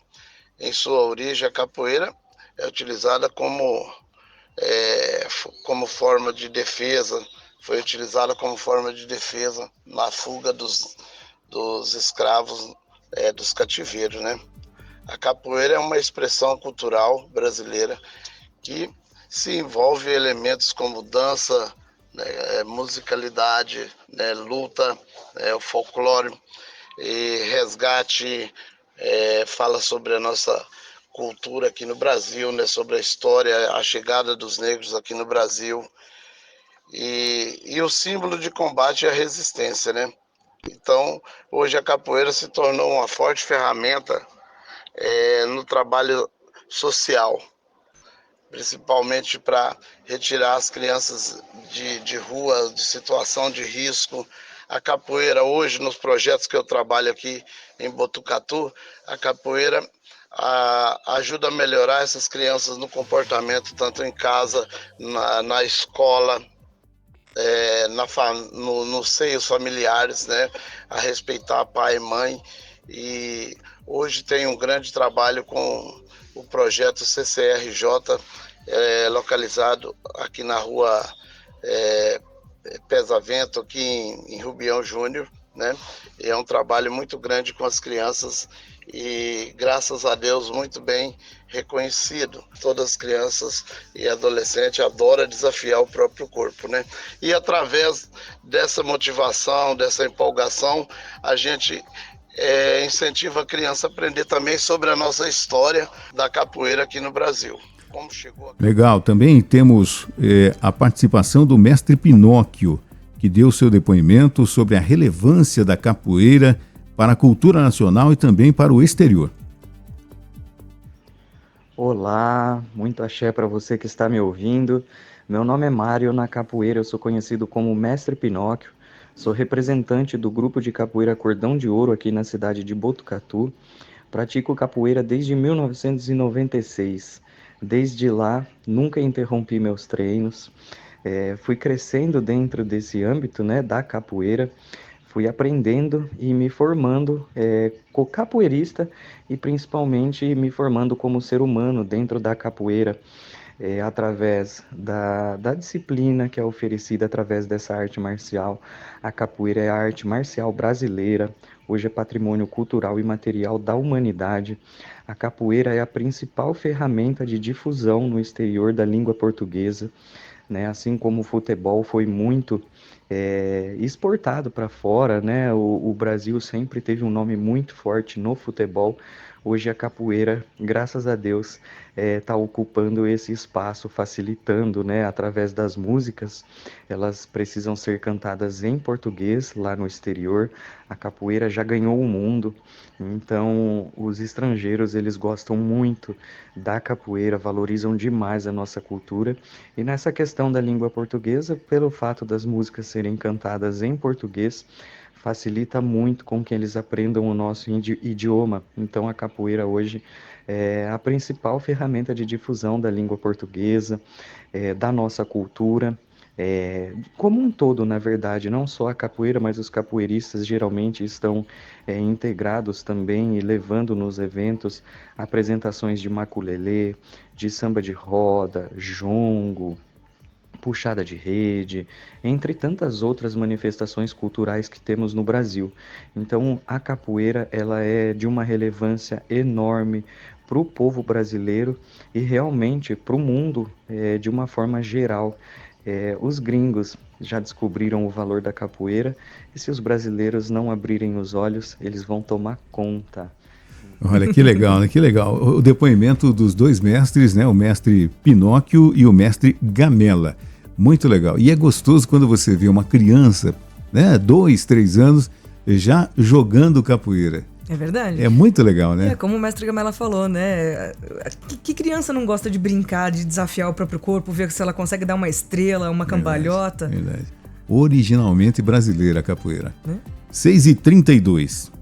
Em sua origem, a capoeira é utilizada como forma de defesa, foi utilizada como forma de defesa na fuga dos escravos dos cativeiros, né? A capoeira é uma expressão cultural brasileira que se envolve elementos como dança, musicalidade, luta, o folclore e resgate, fala sobre a nossa cultura aqui no Brasil, sobre a história, a chegada dos negros aqui no Brasil e o símbolo de combate é a resistência, né? Então, hoje a capoeira se tornou uma forte ferramenta no trabalho social, principalmente para retirar as crianças de rua, de situação de risco. A capoeira hoje, nos projetos que eu trabalho aqui em Botucatu, a capoeira ajuda a melhorar essas crianças no comportamento, tanto em casa, na escola, nos seios familiares, né? A respeitar pai e mãe. E hoje tem um grande trabalho com o projeto CCRJ, localizado aqui na rua Pesavento, aqui em Rubião Júnior, né? E é um trabalho muito grande com as crianças e, graças a Deus, muito bem reconhecido. Todas as crianças e adolescentes adoram desafiar o próprio corpo, né? E através dessa motivação, dessa empolgação, a gente incentiva a criança a aprender também sobre a nossa história da capoeira aqui no Brasil. como chegou aqui. Legal, também temos a participação do mestre Pinóquio, que deu seu depoimento sobre a relevância da capoeira para a cultura nacional e também para o exterior. Olá, muito axé para você que está me ouvindo. Meu nome é Mário, na capoeira eu sou conhecido como Mestre Pinóquio. Sou representante do grupo de capoeira Cordão de Ouro aqui na cidade de Botucatu. Pratico capoeira desde 1996. Desde lá, nunca interrompi meus treinos. Fui crescendo dentro desse âmbito, né, da capoeira. Fui aprendendo e me formando como capoeirista e principalmente me formando como ser humano dentro da capoeira, através da disciplina que é oferecida através dessa arte marcial. A capoeira é a arte marcial brasileira, hoje é patrimônio cultural e material da humanidade. A capoeira é a principal ferramenta de difusão no exterior da língua portuguesa, né? Assim como o futebol foi muito exportado para fora, né? O Brasil sempre teve um nome muito forte no futebol. Hoje a capoeira, graças a Deus, está ocupando esse espaço, facilitando, né? Através das músicas, elas precisam ser cantadas em português lá no exterior. A capoeira já ganhou o mundo, então os estrangeiros eles gostam muito da capoeira, valorizam demais a nossa cultura. E nessa questão da língua portuguesa, pelo fato das músicas serem cantadas em português, facilita muito com que eles aprendam o nosso idioma. Então a capoeira hoje é a principal ferramenta de difusão da língua portuguesa, da nossa cultura, como um todo, na verdade. Não só a capoeira, mas os capoeiristas geralmente estão integrados também e levando nos eventos apresentações de maculelê, de samba de roda, jongo, puxada de rede, entre tantas outras manifestações culturais que temos no Brasil. Então, a capoeira ela é de uma relevância enorme para o povo brasileiro e realmente para o mundo de uma forma geral. Os gringos já descobriram o valor da capoeira e se os brasileiros não abrirem os olhos, eles vão tomar conta. Olha, que legal, né? Que legal. O depoimento dos dois mestres, né? O mestre Pinóquio e o mestre Gamela. Muito legal. E é gostoso quando você vê uma criança, né, 2, 3 anos, já jogando capoeira. É verdade. É muito legal, né? Como o mestre Gamela falou, né? Que criança não gosta de brincar, de desafiar o próprio corpo, ver se ela consegue dar uma estrela, uma cambalhota? Verdade. Originalmente brasileira a capoeira. 6h32.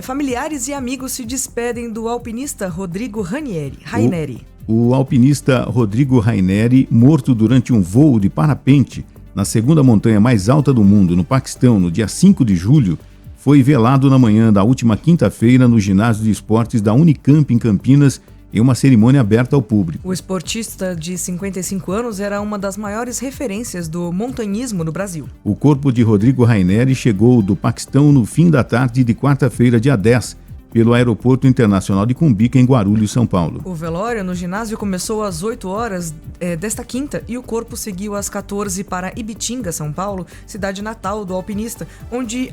Familiares e amigos se despedem do alpinista Rodrigo Raineri. O alpinista Rodrigo Raineri, morto durante um voo de parapente na segunda montanha mais alta do mundo, no Paquistão, no dia 5 de julho, foi velado na manhã da última quinta-feira no ginásio de esportes da Unicamp, em Campinas, em uma cerimônia aberta ao público. O esportista de 55 anos era uma das maiores referências do montanhismo no Brasil. O corpo de Rodrigo Raineri chegou do Paquistão no fim da tarde de quarta-feira, dia 10, pelo Aeroporto Internacional de Cumbica, em Guarulhos, São Paulo. O velório no ginásio começou às 8 horas desta quinta e o corpo seguiu às 14 para Ibitinga, São Paulo, cidade natal do alpinista, onde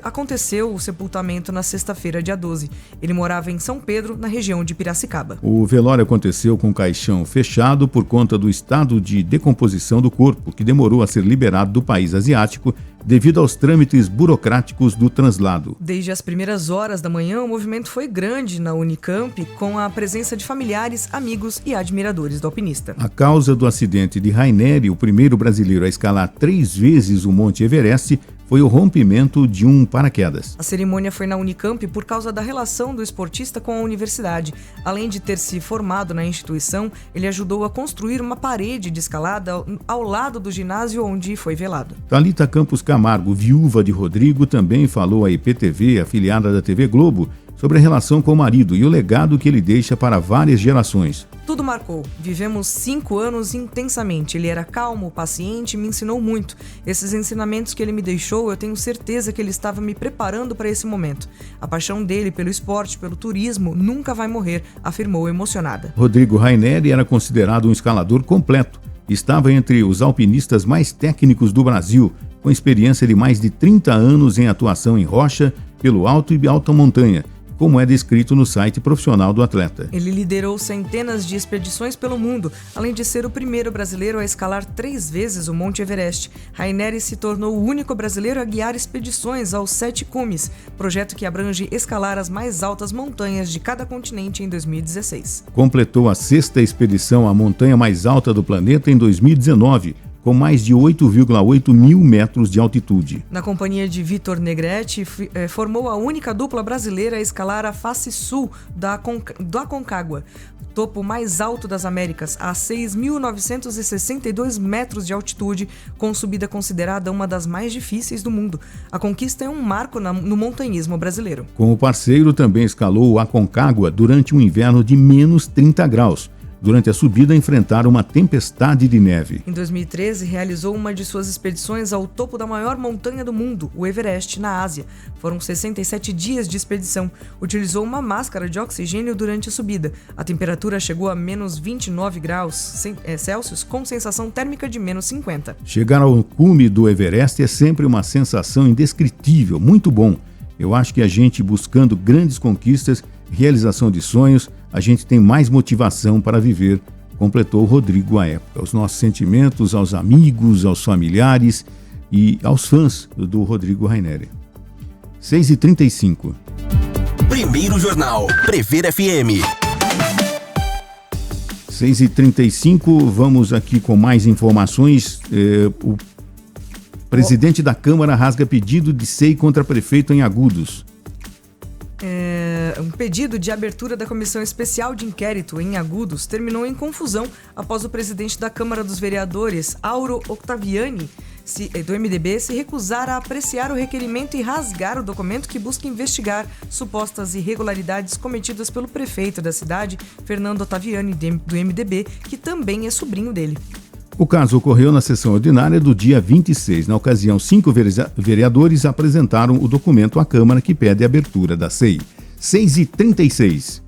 aconteceu o sepultamento na sexta-feira, dia 12. Ele morava em São Pedro, na região de Piracicaba. O velório aconteceu com caixão fechado por conta do estado de decomposição do corpo, que demorou a ser liberado do país asiático devido aos trâmites burocráticos do translado. Desde as primeiras horas da manhã, o movimento foi grande na Unicamp, com a presença de familiares, amigos e admiradores do alpinista. A causa do acidente de Raineri, o primeiro brasileiro a escalar 3 vezes o Monte Everest, foi o rompimento de um paraquedas. A cerimônia foi na Unicamp por causa da relação do esportista com a universidade. Além de ter se formado na instituição, ele ajudou a construir uma parede de escalada ao lado do ginásio onde foi velado. Thalita Campos Camargo, viúva de Rodrigo, também falou à IPTV, afiliada da TV Globo, sobre a relação com o marido e o legado que ele deixa para várias gerações. Tudo marcou. Vivemos 5 anos intensamente. Ele era calmo, paciente e me ensinou muito. Esses ensinamentos que ele me deixou, eu tenho certeza que ele estava me preparando para esse momento. A paixão dele pelo esporte, pelo turismo, nunca vai morrer, afirmou emocionada. Rodrigo Raineri era considerado um escalador completo. Estava entre os alpinistas mais técnicos do Brasil, com experiência de mais de 30 anos em atuação em rocha, pelo alto e alta montanha. como é descrito no site profissional do atleta. Ele liderou centenas de expedições pelo mundo, além de ser o primeiro brasileiro a escalar 3 vezes o Monte Everest. Raineri se tornou o único brasileiro a guiar expedições aos 7 cumes, projeto que abrange escalar as mais altas montanhas de cada continente em 2016. Completou a 6ª expedição à montanha mais alta do planeta em 2019, com mais de 8,8 mil metros de altitude. Na companhia de Vitor Negretti, formou a única dupla brasileira a escalar a face sul da Aconcagua, topo mais alto das Américas, a 6.962 metros de altitude, com subida considerada uma das mais difíceis do mundo. A conquista é um marco no montanhismo brasileiro. Com o parceiro, também escalou o Aconcagua durante um inverno de menos 30 graus. Durante a subida, enfrentaram uma tempestade de neve. Em 2013, realizou uma de suas expedições ao topo da maior montanha do mundo, o Everest, na Ásia. Foram 67 dias de expedição. Utilizou uma máscara de oxigênio durante a subida. A temperatura chegou a menos 29 graus Celsius, com sensação térmica de menos 50. Chegar ao cume do Everest é sempre uma sensação indescritível, muito bom. Eu acho que a gente, buscando grandes conquistas, realização de sonhos, a gente tem mais motivação para viver, completou Rodrigo à época. Os nossos sentimentos aos amigos, aos familiares e aos fãs do Rodrigo Raineri. 6h35. Primeiro Jornal, Prever FM. 6h35, vamos aqui com mais informações. O presidente da Câmara rasga pedido de SEI contra prefeito em Agudos. Um pedido de abertura da Comissão Especial de Inquérito em Agudos terminou em confusão após o presidente da Câmara dos Vereadores, Auro Octaviani, do MDB, se recusar a apreciar o requerimento e rasgar o documento que busca investigar supostas irregularidades cometidas pelo prefeito da cidade, Fernando Ottaviani, do MDB, que também é sobrinho dele. O caso ocorreu na sessão ordinária do dia 26. Na ocasião, 5 vereadores apresentaram o documento à Câmara que pede a abertura da SEI. 6h36.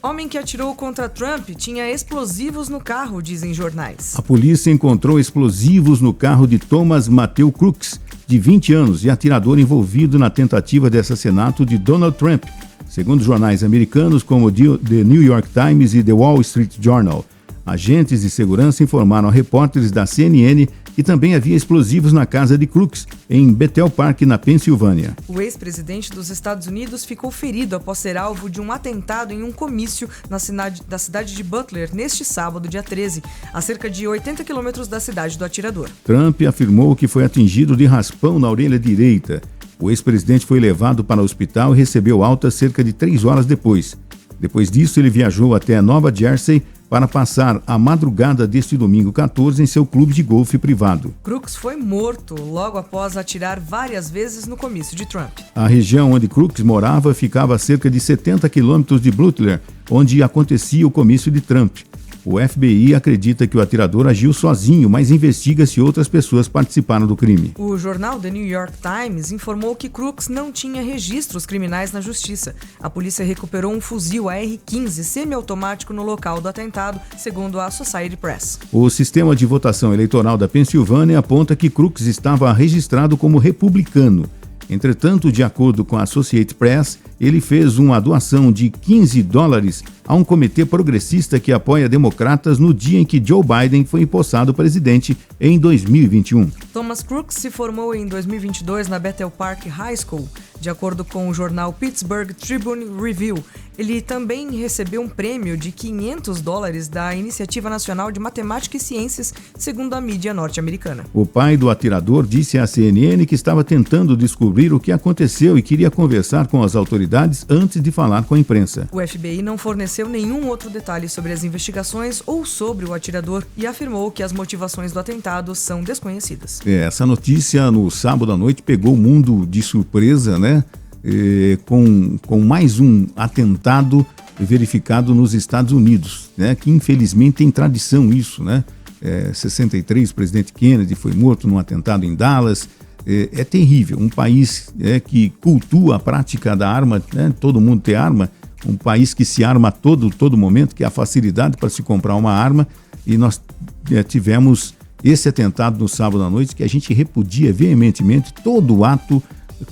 Homem que atirou contra Trump tinha explosivos no carro, dizem jornais. A polícia encontrou explosivos no carro de Thomas Matthew Crooks, de 20 anos, e atirador envolvido na tentativa de assassinato de Donald Trump, segundo jornais americanos como The New York Times e The Wall Street Journal. Agentes de segurança informaram a repórteres da CNN que também havia explosivos na casa de Crooks, em Bethel Park, na Pensilvânia. O ex-presidente dos Estados Unidos ficou ferido após ser alvo de um atentado em um comício da cidade de Butler neste sábado, dia 13, a cerca de 80 quilômetros da cidade do atirador. Trump afirmou que foi atingido de raspão na orelha direita. O ex-presidente foi levado para o hospital e recebeu alta cerca de 3 horas depois. Depois disso, ele viajou até Nova Jersey para passar a madrugada deste domingo 14 em seu clube de golfe privado. Crooks foi morto logo após atirar várias vezes no comício de Trump. A região onde Crooks morava ficava a cerca de 70 quilômetros de Butler, onde acontecia o comício de Trump. O FBI acredita que o atirador agiu sozinho, mas investiga se outras pessoas participaram do crime. O jornal The New York Times informou que Crooks não tinha registros criminais na justiça. A polícia recuperou um fuzil AR-15 semiautomático no local do atentado, segundo a Associated Press. O sistema de votação eleitoral da Pensilvânia aponta que Crooks estava registrado como republicano. Entretanto, de acordo com a Associated Press, ele fez uma doação de $15 a um comitê progressista que apoia democratas no dia em que Joe Biden foi empossado presidente em 2021. Thomas Crooks se formou em 2022 na Bethel Park High School. De acordo com o jornal Pittsburgh Tribune Review, ele também recebeu um prêmio de $500 da Iniciativa Nacional de Matemática e Ciências, segundo a mídia norte-americana. O pai do atirador disse à CNN que estava tentando descobrir o que aconteceu e queria conversar com as autoridades antes de falar com a imprensa. O FBI não forneceu nenhum outro detalhe sobre as investigações ou sobre o atirador e afirmou que as motivações do atentado são desconhecidas. Essa notícia no sábado à noite pegou o mundo de surpresa, né? Com mais um atentado verificado nos Estados Unidos, né? Que infelizmente tem tradição isso, né? 63, o presidente Kennedy foi morto num atentado em Dallas. É terrível, um país que cultua a prática da arma, né? Todo mundo tem arma, um país que se arma a todo momento, que é a facilidade para se comprar uma arma, e nós tivemos esse atentado no sábado à noite que a gente repudia veementemente todo ato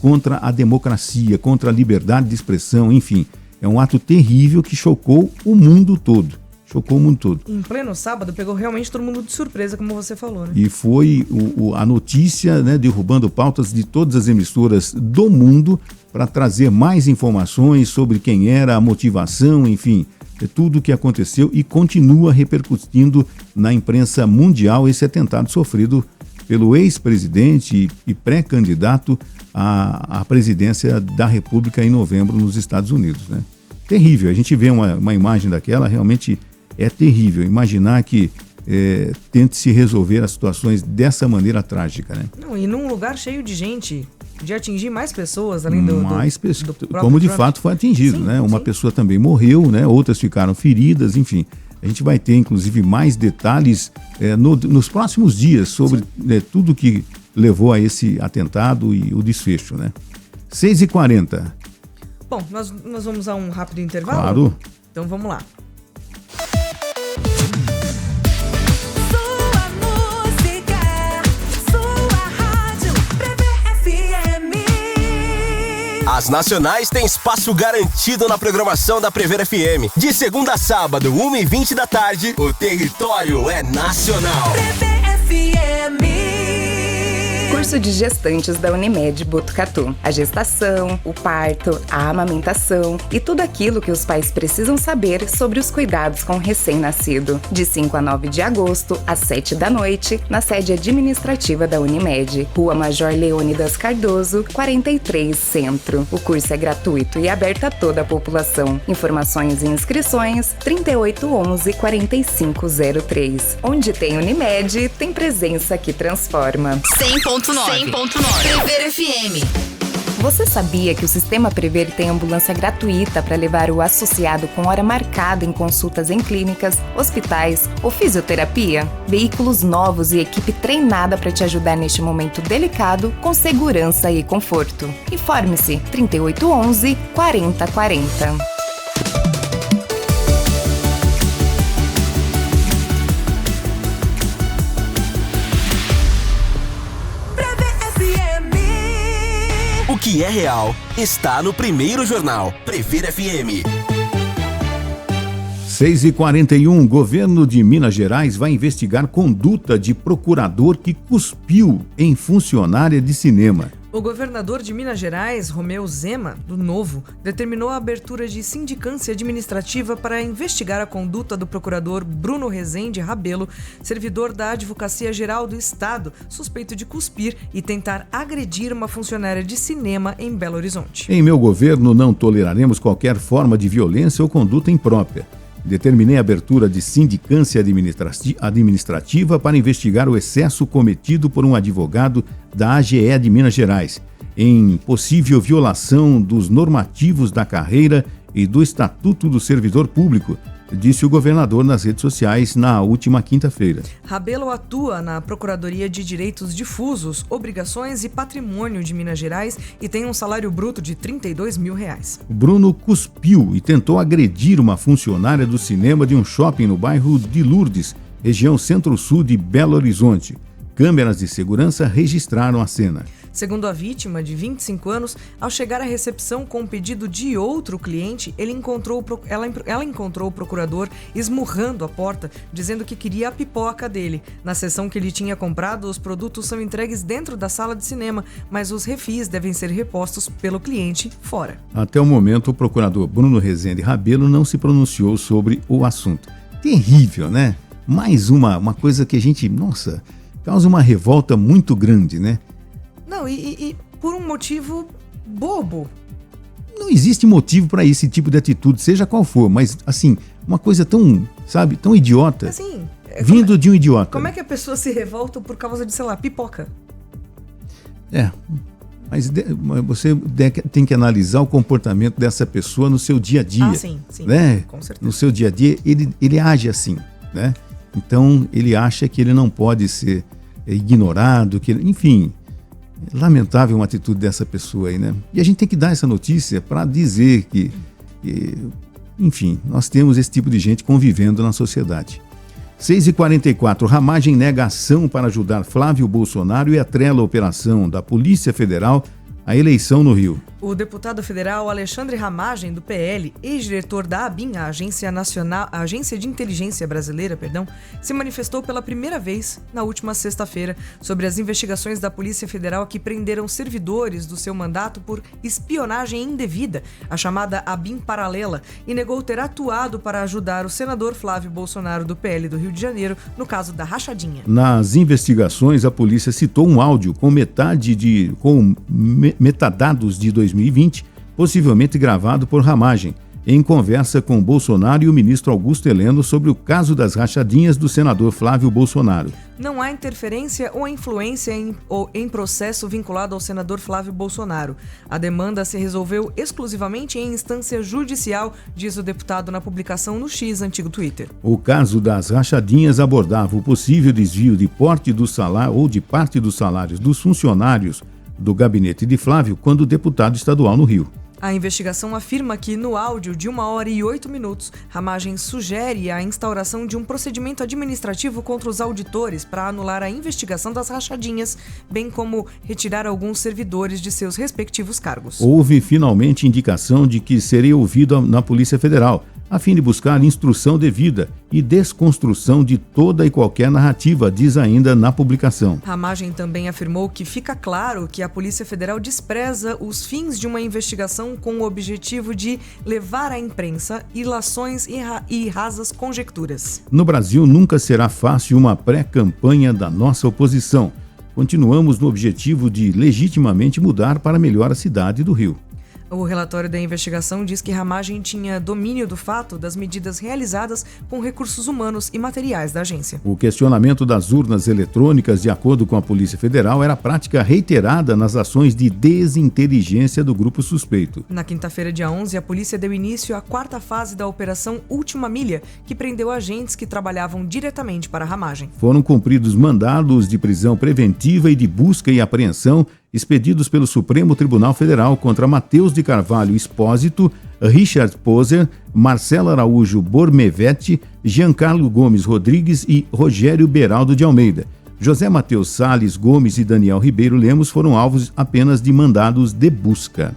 contra a democracia, contra a liberdade de expressão, enfim. É um ato terrível que chocou o mundo todo. Chocou o mundo todo. Em pleno sábado, pegou realmente todo mundo de surpresa, como você falou, né? E foi a notícia, né, derrubando pautas de todas as emissoras do mundo para trazer mais informações sobre quem era, a motivação, enfim, tudo o que aconteceu e continua repercutindo na imprensa mundial esse atentado sofrido pelo ex-presidente e pré-candidato à presidência da República em novembro nos Estados Unidos, né? Terrível. A gente vê uma imagem daquela, realmente é terrível. Imaginar que tente se resolver as situações dessa maneira trágica, né? Não, e num lugar cheio de gente, de atingir mais pessoas, além do como de Trump. fato foi atingido, Sim, né? Uma sim. pessoa também morreu, né? Outras ficaram feridas, enfim. A gente vai ter, inclusive, mais detalhes nos próximos dias sobre tudo que levou a esse atentado e o desfecho, né? 6h40. Bom, nós vamos a um rápido intervalo? Claro. Então vamos lá. As nacionais têm espaço garantido na programação da Prever FM. De segunda a sábado, 1h20 da tarde, o território é nacional. Prever FM. Curso de gestantes da Unimed Botucatu. A gestação, o parto, a amamentação e tudo aquilo que os pais precisam saber sobre os cuidados com o recém-nascido. De 5 a 9 de agosto, às 7 da noite, na sede administrativa da Unimed, Rua Major Leônidas Cardoso, 43, Centro. O curso é gratuito e aberto a toda a população. Informações e inscrições, 3811-4503. Onde tem Unimed, tem presença que transforma. 100.9 Prever FM. Você sabia que o Sistema Prever tem ambulância gratuita para levar o associado com hora marcada em consultas em clínicas, hospitais ou fisioterapia? Veículos novos e equipe treinada para te ajudar neste momento delicado com segurança e conforto. Informe-se 3811-4040. O que é real está no primeiro jornal. Prever FM. 6h41, governo de Minas Gerais vai investigar conduta de procurador que cuspiu em funcionária de cinema. O governador de Minas Gerais, Romeu Zema, do Novo, determinou a abertura de sindicância administrativa para investigar a conduta do procurador Bruno Rezende Rabelo, servidor da Advocacia Geral do Estado, suspeito de cuspir e tentar agredir uma funcionária de cinema em Belo Horizonte. Em meu governo não toleraremos qualquer forma de violência ou conduta imprópria. Determinei a abertura de sindicância administrativa para investigar o excesso cometido por um advogado da AGE de Minas Gerais, em possível violação dos normativos da carreira e do Estatuto do Servidor Público, disse o governador nas redes sociais na última quinta-feira. Rabelo atua na Procuradoria de Direitos Difusos, Obrigações e Patrimônio de Minas Gerais e tem um salário bruto de R$32 mil. Bruno cuspiu e tentou agredir uma funcionária do cinema de um shopping no bairro de Lourdes, região centro-sul de Belo Horizonte. Câmeras de segurança registraram a cena. Segundo a vítima, de 25 anos, ao chegar à recepção com um pedido de outro cliente, ela encontrou o procurador esmurrando a porta, dizendo que queria a pipoca dele. Na sessão que ele tinha comprado, os produtos são entregues dentro da sala de cinema, mas os refis devem ser repostos pelo cliente fora. Até o momento, o procurador Bruno Rezende Rabelo não se pronunciou sobre o assunto. Terrível, né? Mais uma coisa que a gente, causa uma revolta muito grande, né? Não, e por um motivo bobo. Não existe motivo para esse tipo de atitude, seja qual for, mas assim, uma coisa tão idiota, Assim, vindo de um idiota. Como é que a pessoa se revolta por causa de, sei lá, pipoca? Mas você tem que analisar o comportamento dessa pessoa no seu dia a dia. Sim, né? Com certeza. No seu dia a dia, ele age assim, né? Então, ele acha que ele não pode ser ignorado, enfim... Lamentável uma atitude dessa pessoa aí, né? E a gente tem que dar essa notícia para dizer que, enfim, nós temos esse tipo de gente convivendo na sociedade. 6h44, Ramagem nega ação para ajudar Flávio Bolsonaro e atrela a operação da Polícia Federal a eleição no Rio. O deputado federal Alexandre Ramagem, do PL, ex-diretor da ABIN, a Agência de Inteligência Brasileira, se manifestou pela primeira vez na última sexta-feira sobre as investigações da Polícia Federal que prenderam servidores do seu mandato por espionagem indevida, a chamada ABIN paralela, e negou ter atuado para ajudar o senador Flávio Bolsonaro, do PL do Rio de Janeiro, no caso da rachadinha. Nas investigações, a polícia citou um áudio com metadados de 2020, possivelmente gravado por Ramagem, em conversa com Bolsonaro e o ministro Augusto Heleno sobre o caso das rachadinhas do senador Flávio Bolsonaro. Não há interferência ou influência em processo vinculado ao senador Flávio Bolsonaro. A demanda se resolveu exclusivamente em instância judicial, diz o deputado na publicação no X, antigo Twitter. O caso das rachadinhas abordava o possível desvio de porte do salário ou de parte dos salários dos funcionários do gabinete de Flávio quando deputado estadual no Rio. A investigação afirma que, no áudio de 1h08, Ramagem sugere a instauração de um procedimento administrativo contra os auditores para anular a investigação das rachadinhas, bem como retirar alguns servidores de seus respectivos cargos. Houve finalmente indicação de que seria ouvido na Polícia Federal, a fim de buscar instrução devida e desconstrução de toda e qualquer narrativa, diz ainda na publicação. Ramagem também afirmou que fica claro que a Polícia Federal despreza os fins de uma investigação com o objetivo de levar à imprensa ilações e rasas conjecturas. No Brasil nunca será fácil uma pré-campanha da nossa oposição. Continuamos no objetivo de legitimamente mudar para melhor a cidade do Rio. O relatório da investigação diz que Ramagem tinha domínio do fato das medidas realizadas com recursos humanos e materiais da agência. O questionamento das urnas eletrônicas, de acordo com a Polícia Federal, era prática reiterada nas ações de desinteligência do grupo suspeito. Na quinta-feira, dia 11, a polícia deu início à quarta fase da Operação Última Milha, que prendeu agentes que trabalhavam diretamente para Ramagem. Foram cumpridos mandados de prisão preventiva e de busca e apreensão expedidos pelo Supremo Tribunal Federal contra Matheus de Carvalho Espósito, Richard Poser, Marcelo Araújo Bormevete, Giancarlo Gomes Rodrigues e Rogério Beraldo de Almeida. José Matheus Salles Gomes e Daniel Ribeiro Lemos foram alvos apenas de mandados de busca.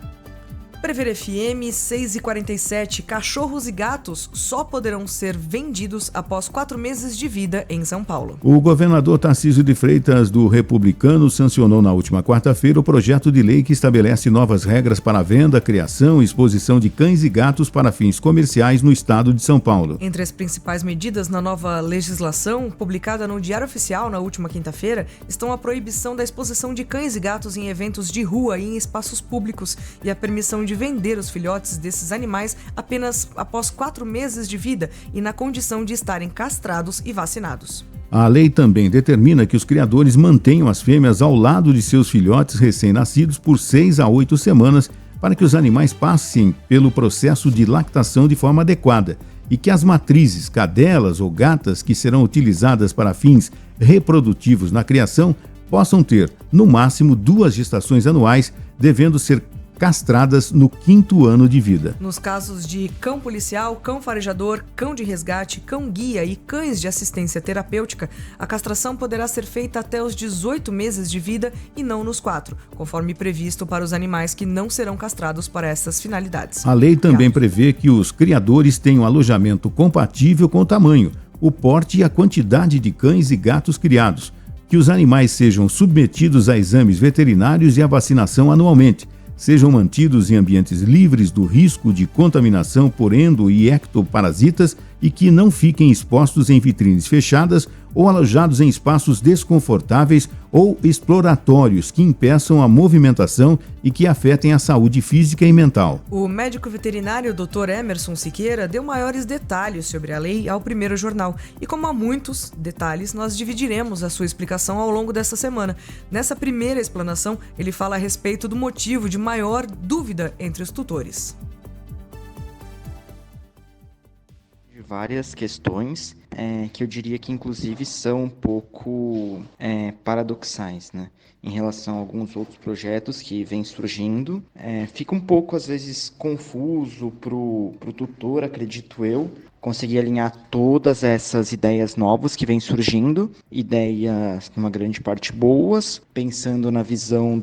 Prever FM 6h47. Cachorros e gatos só poderão ser vendidos após 4 meses de vida em São Paulo. O governador Tarcísio de Freitas, do Republicano, sancionou na última quarta-feira o projeto de lei que estabelece novas regras para a venda, criação e exposição de cães e gatos para fins comerciais no estado de São Paulo. Entre as principais medidas na nova legislação, publicada no Diário Oficial na última quinta-feira, estão a proibição da exposição de cães e gatos em eventos de rua e em espaços públicos e a permissão de vender os filhotes desses animais apenas após 4 meses de vida e na condição de estarem castrados e vacinados. A lei também determina que os criadores mantenham as fêmeas ao lado de seus filhotes recém-nascidos por 6 a 8 semanas para que os animais passem pelo processo de lactação de forma adequada e que as matrizes, cadelas ou gatas que serão utilizadas para fins reprodutivos na criação possam ter, no máximo, 2 gestações anuais, devendo ser castradas no 5º ano de vida. Nos casos de cão policial, cão farejador, cão de resgate, cão guia e cães de assistência terapêutica, a castração poderá ser feita até os 18 meses de vida e não nos 4, conforme previsto para os animais que não serão castrados para essas finalidades. A lei também prevê que os criadores tenham alojamento compatível com o tamanho, o porte e a quantidade de cães e gatos criados, que os animais sejam submetidos a exames veterinários e a vacinação anualmente, sejam mantidos em ambientes livres do risco de contaminação por endo- e ectoparasitas e que não fiquem expostos em vitrines fechadas ou alojados em espaços desconfortáveis ou exploratórios que impeçam a movimentação e que afetem a saúde física e mental. O médico veterinário Dr. Emerson Siqueira deu maiores detalhes sobre a lei ao Primeiro Jornal. E como há muitos detalhes, nós dividiremos a sua explicação ao longo dessa semana. Nessa primeira explanação, ele fala a respeito do motivo de maior dúvida entre os tutores. Várias questões que eu diria que inclusive são um pouco paradoxais, né? Em relação a alguns outros projetos que vêm surgindo. Fica um pouco, às vezes, confuso pro tutor, acredito eu, conseguir alinhar todas essas ideias novas que vêm surgindo, ideias, numa grande parte, boas, pensando na visão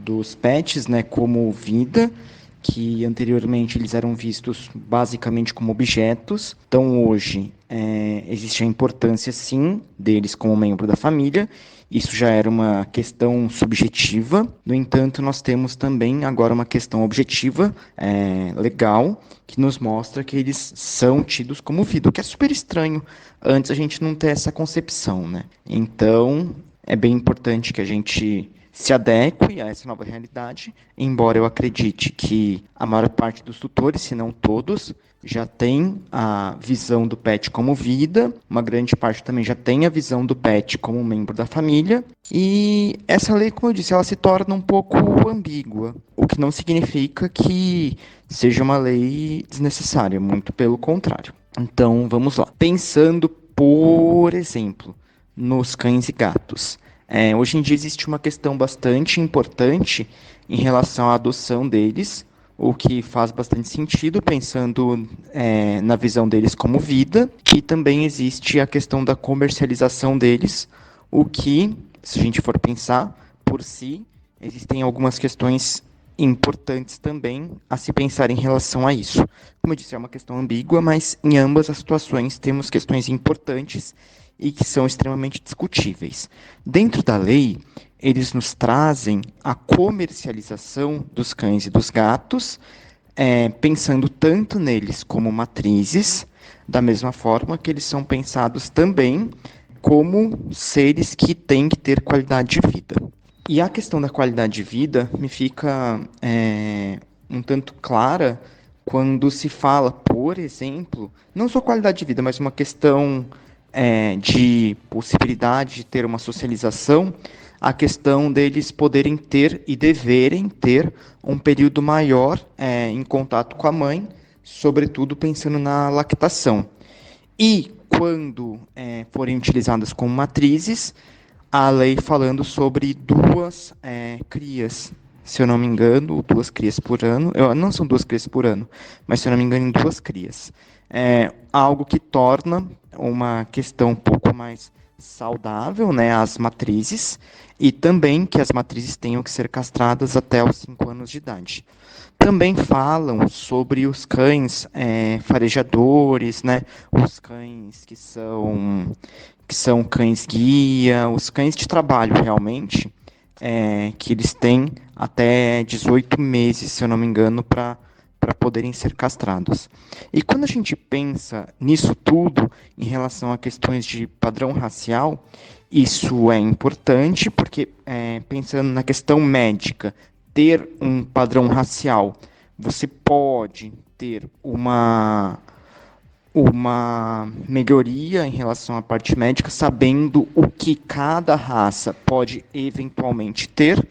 dos pets, né, como vida, que anteriormente eles eram vistos basicamente como objetos. Então hoje existe a importância, sim, deles como membro da família. Isso já era uma questão subjetiva. No entanto, nós temos também agora uma questão objetiva, legal, que nos mostra que eles são tidos como vida, o que é super estranho antes a gente não ter essa concepção, né? Então, é bem importante que a gente se adeque a essa nova realidade, embora eu acredite que a maior parte dos tutores, se não todos, já tem a visão do pet como vida, uma grande parte também já tem a visão do pet como membro da família, e essa lei, como eu disse, ela se torna um pouco ambígua, o que não significa que seja uma lei desnecessária, muito pelo contrário. Então, vamos lá. Pensando, por exemplo, nos cães e gatos. Hoje em dia existe uma questão bastante importante em relação à adoção deles, o que faz bastante sentido, pensando na visão deles como vida, e também existe a questão da comercialização deles, o que, se a gente for pensar por si, existem algumas questões importantes também a se pensar em relação a isso. Como eu disse, é uma questão ambígua, mas em ambas as situações temos questões importantes e que são extremamente discutíveis. Dentro da lei, eles nos trazem a comercialização dos cães e dos gatos, pensando tanto neles como matrizes, da mesma forma que eles são pensados também como seres que têm que ter qualidade de vida. E a questão da qualidade de vida me fica um tanto clara quando se fala, por exemplo, não só qualidade de vida, mas uma questão de possibilidade de ter uma socialização, a questão deles poderem ter e deverem ter um período maior em contato com a mãe, sobretudo pensando na lactação. E quando forem utilizadas como matrizes, a lei falando sobre 2 crias, se eu não me engano, 2 crias por ano, não são 2 crias por ano, mas se eu não me engano, em 2 crias. Algo que torna uma questão um pouco mais saudável, né, as matrizes, e também que as matrizes tenham que ser castradas até os 5 anos de idade. Também falam sobre os cães farejadores, né, os cães que são cães guia, os cães de trabalho realmente, que eles têm até 18 meses, se eu não me engano, para poderem ser castrados. E quando a gente pensa nisso tudo, em relação a questões de padrão racial, isso é importante, porque pensando na questão médica, ter um padrão racial, você pode ter uma melhoria em relação à parte médica, sabendo o que cada raça pode eventualmente ter.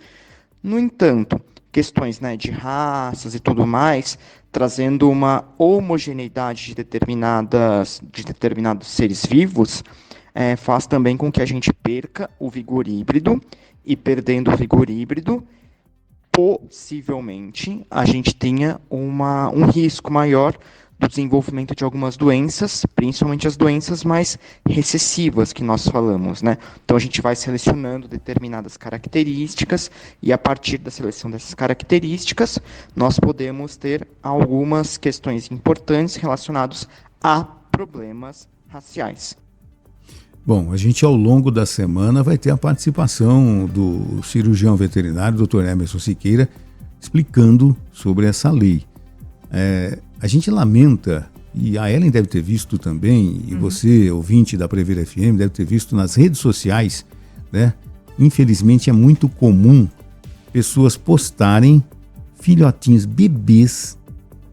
No entanto, questões, né, de raças e tudo mais, trazendo uma homogeneidade de determinados seres vivos, faz também com que a gente perca o vigor híbrido, e perdendo o vigor híbrido, possivelmente a gente tenha um risco maior do desenvolvimento de algumas doenças, principalmente as doenças mais recessivas que nós falamos, né? Então a gente vai selecionando determinadas características e a partir da seleção dessas características nós podemos ter algumas questões importantes relacionadas a problemas raciais. Bom, a gente ao longo da semana vai ter a participação do cirurgião veterinário, Dr. Emerson Siqueira, explicando sobre essa lei. A gente lamenta, e a Ellen deve ter visto também, e você, ouvinte da Prever FM, deve ter visto nas redes sociais, né? Infelizmente é muito comum pessoas postarem filhotinhos, bebês,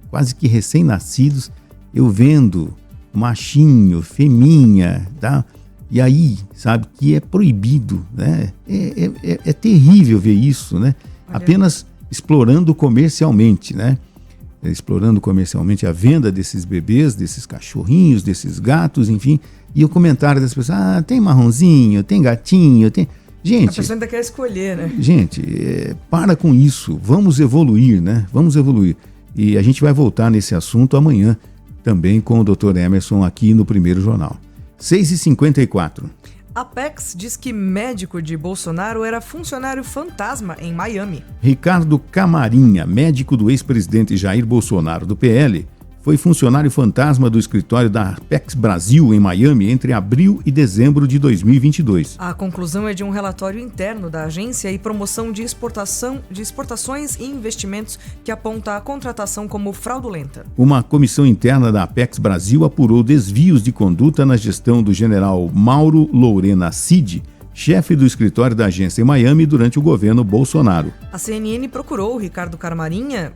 quase que recém-nascidos, eu vendo machinho, fêminha, tá? E aí, sabe, que é proibido, né? É terrível ver isso, né? Apenas explorando comercialmente, né? Explorando comercialmente a venda desses bebês, desses cachorrinhos, desses gatos, enfim. E o comentário das pessoas, tem marronzinho, tem gatinho, tem... Gente... A pessoa ainda quer escolher, né? Gente, para com isso, vamos evoluir, né? Vamos evoluir. E a gente vai voltar nesse assunto amanhã, também com o Dr. Emerson aqui no Primeiro Jornal. 6h54. Apex diz que médico de Bolsonaro era funcionário fantasma em Miami. Ricardo Camarinha, médico do ex-presidente Jair Bolsonaro do PL, foi funcionário fantasma do escritório da Apex Brasil em Miami entre abril e dezembro de 2022. A conclusão é de um relatório interno da Agência e Promoção de Exportações e Investimentos que aponta a contratação como fraudulenta. Uma comissão interna da Apex Brasil apurou desvios de conduta na gestão do general Mauro Lourena Cid, chefe do escritório da agência em Miami durante o governo Bolsonaro. A CNN procurou o Ricardo Camarinha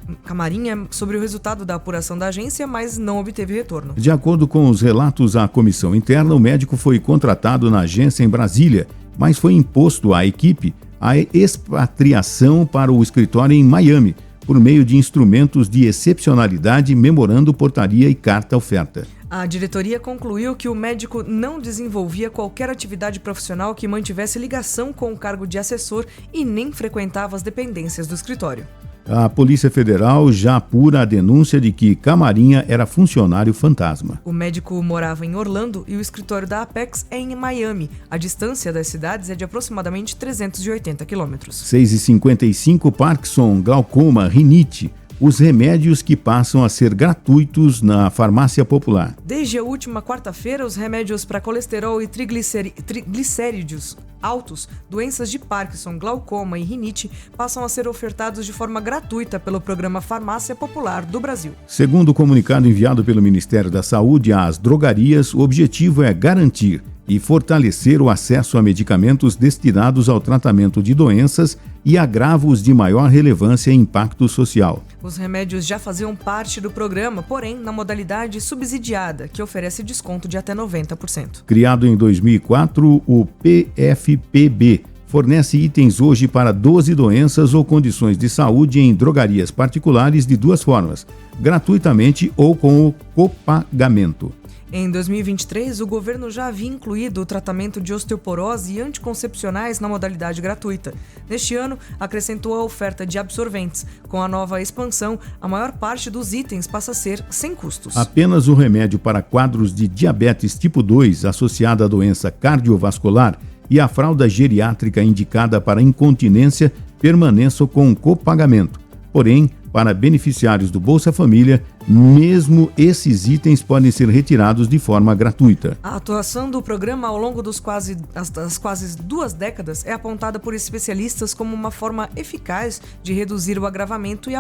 sobre o resultado da apuração da agência, mas não obteve retorno. De acordo com os relatos à comissão interna, o médico foi contratado na agência em Brasília, mas foi imposto à equipe a expatriação para o escritório em Miami, por meio de instrumentos de excepcionalidade, memorando, portaria e carta-oferta. A diretoria concluiu que o médico não desenvolvia qualquer atividade profissional que mantivesse ligação com o cargo de assessor e nem frequentava as dependências do escritório. A Polícia Federal já apura a denúncia de que Camarinha era funcionário fantasma. O médico morava em Orlando e o escritório da Apex é em Miami. A distância das cidades é de aproximadamente 380 quilômetros. 6h55, Parkinson, glaucoma, rinite. Os remédios que passam a ser gratuitos na farmácia popular. Desde a última quarta-feira, os remédios para colesterol e triglicéridos altos, doenças de Parkinson, glaucoma e rinite passam a ser ofertados de forma gratuita pelo programa Farmácia Popular do Brasil. Segundo o comunicado enviado pelo Ministério da Saúde às drogarias, o objetivo é garantir e fortalecer o acesso a medicamentos destinados ao tratamento de doenças e agravos de maior relevância e impacto social. Os remédios já faziam parte do programa, porém na modalidade subsidiada, que oferece desconto de até 90%. Criado em 2004, o PFPB fornece itens hoje para 12 doenças ou condições de saúde em drogarias particulares de duas formas, gratuitamente ou com o copagamento. Em 2023, o governo já havia incluído o tratamento de osteoporose e anticoncepcionais na modalidade gratuita. Neste ano, acrescentou a oferta de absorventes. Com a nova expansão, a maior parte dos itens passa a ser sem custos. Apenas o remédio para quadros de diabetes tipo 2 associada à doença cardiovascular e a fralda geriátrica indicada para incontinência permaneçam com copagamento. Porém, para beneficiários do Bolsa Família, mesmo esses itens podem ser retirados de forma gratuita. A atuação do programa ao longo das quase 2 décadas é apontada por especialistas como uma forma eficaz de reduzir o agravamento e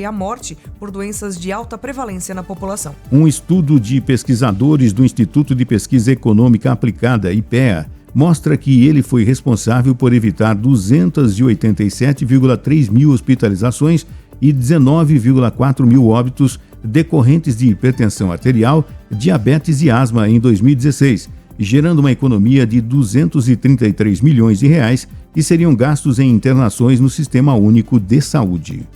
a morte por doenças de alta prevalência na população. Um estudo de pesquisadores do Instituto de Pesquisa Econômica Aplicada, IPEA, mostra que ele foi responsável por evitar 287,3 mil hospitalizações e 19,4 mil óbitos decorrentes de hipertensão arterial, diabetes e asma em 2016, gerando uma economia de 233 milhões de reais que seriam gastos em internações no Sistema Único de Saúde.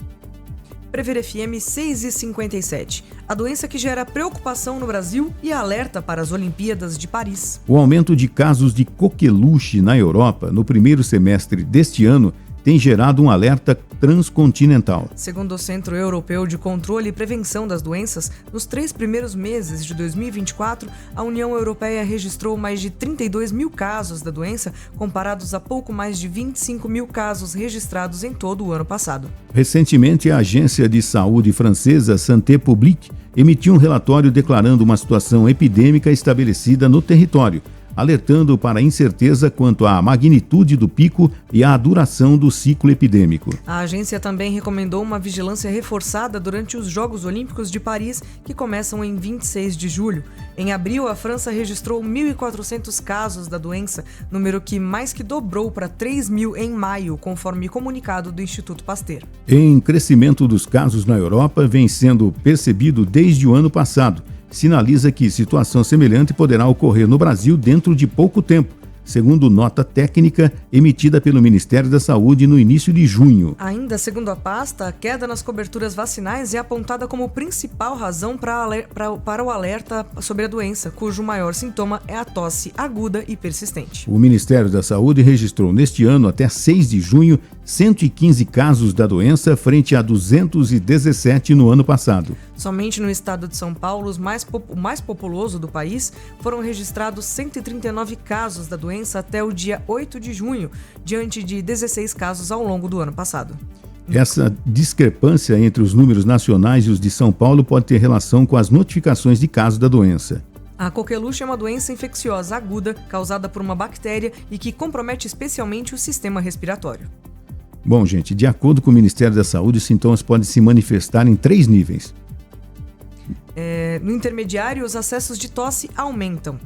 Prever FM 6h57. A doença que gera preocupação no Brasil e alerta para as Olimpíadas de Paris. O aumento de casos de coqueluche na Europa no primeiro semestre deste ano tem gerado um alerta transcontinental. Segundo o Centro Europeu de Controle e Prevenção das Doenças, nos 3 primeiros meses de 2024, a União Europeia registrou mais de 32 mil casos da doença, comparados a pouco mais de 25 mil casos registrados em todo o ano passado. Recentemente, a agência de saúde francesa Santé Publique emitiu um relatório declarando uma situação epidêmica estabelecida no território, alertando para a incerteza quanto à magnitude do pico e à duração do ciclo epidêmico. A agência também recomendou uma vigilância reforçada durante os Jogos Olímpicos de Paris, que começam em 26 de julho. Em abril, a França registrou 1.400 casos da doença, número que mais que dobrou para 3 mil em maio, conforme comunicado do Instituto Pasteur. Em crescimento dos casos na Europa, vem sendo percebido desde o ano passado. Sinaliza que situação semelhante poderá ocorrer no Brasil dentro de pouco tempo, segundo nota técnica emitida pelo Ministério da Saúde no início de junho. Ainda segundo a pasta, a queda nas coberturas vacinais é apontada como principal razão para o alerta sobre a doença, cujo maior sintoma é a tosse aguda e persistente. O Ministério da Saúde registrou neste ano, até 6 de junho, 115 casos da doença frente a 217 no ano passado. Somente no estado de São Paulo, o mais populoso do país, foram registrados 139 casos da doença até o dia 8 de junho, diante de 16 casos ao longo do ano passado. Essa discrepância entre os números nacionais e os de São Paulo pode ter relação com as notificações de casos da doença. A coqueluche é uma doença infecciosa aguda causada por uma bactéria e que compromete especialmente o sistema respiratório. Bom, gente, de acordo com o Ministério da Saúde, os sintomas podem se manifestar em 3 níveis. No intermediário, os acessos de tosse aumentam.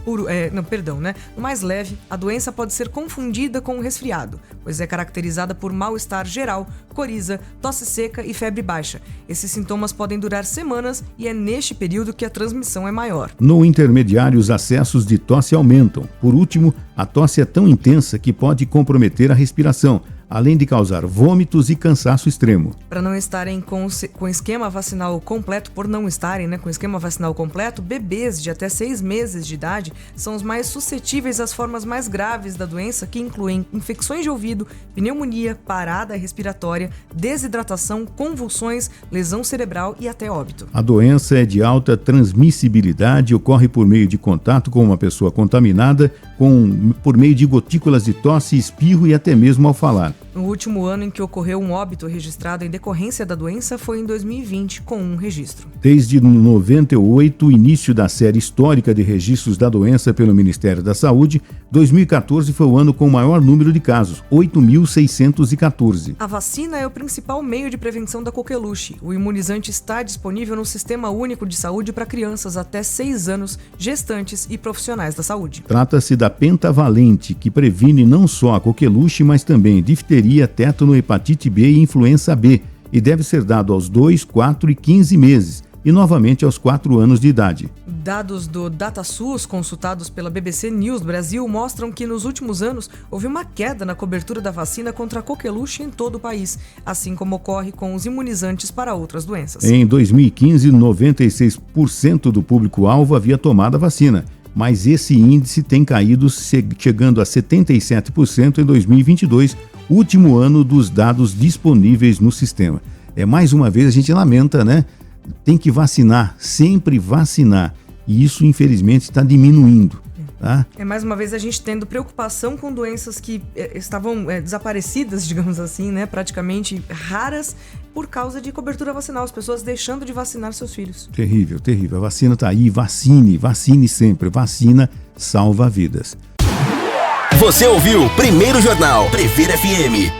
No mais leve, a doença pode ser confundida com um resfriado, pois é caracterizada por mal-estar geral, coriza, tosse seca e febre baixa. Esses sintomas podem durar semanas e é neste período que a transmissão é maior. No intermediário, os acessos de tosse aumentam. Por último, a tosse é tão intensa que pode comprometer a respiração, além de causar vômitos e cansaço extremo. Para não estarem com esquema vacinal completo, com esquema vacinal completo, bebês de até 6 meses de idade são os mais suscetíveis às formas mais graves da doença, que incluem infecções de ouvido, pneumonia, parada respiratória, desidratação, convulsões, lesão cerebral e até óbito. A doença é de alta transmissibilidade e ocorre por meio de contato com uma pessoa contaminada, por meio de gotículas de tosse, espirro e até mesmo ao falar. O último ano em que ocorreu um óbito registrado em decorrência da doença foi em 2020, com um registro. Desde 98, o início da série histórica de registros da doença pelo Ministério da Saúde, 2014 foi o ano com o maior número de casos, 8.614. A vacina é o principal meio de prevenção da coqueluche. O imunizante está disponível no Sistema Único de Saúde para crianças até 6 anos, gestantes e profissionais da saúde. Trata-se da pentavalente, que previne não só a coqueluche, mas também difteria, tétano, hepatite B e influenza B, e deve ser dado aos 2, 4 e 15 meses, e novamente aos 4 anos de idade. Dados do DataSUS consultados pela BBC News Brasil mostram que nos últimos anos houve uma queda na cobertura da vacina contra a coqueluche em todo o país, assim como ocorre com os imunizantes para outras doenças. Em 2015, 96% do público-alvo havia tomado a vacina, mas esse índice tem caído, chegando a 77% em 2022, último ano dos dados disponíveis no sistema. Mais uma vez a gente lamenta, né? Tem que vacinar, sempre vacinar. E isso, infelizmente, está diminuindo. Tá? Mais uma vez a gente tendo preocupação com doenças que estavam desaparecidas, digamos assim, né? Praticamente raras, por causa de cobertura vacinal. As pessoas deixando de vacinar seus filhos. Terrível, terrível. A vacina está aí, vacine sempre. Vacina salva vidas. Você ouviu Primeiro Jornal Previr FM.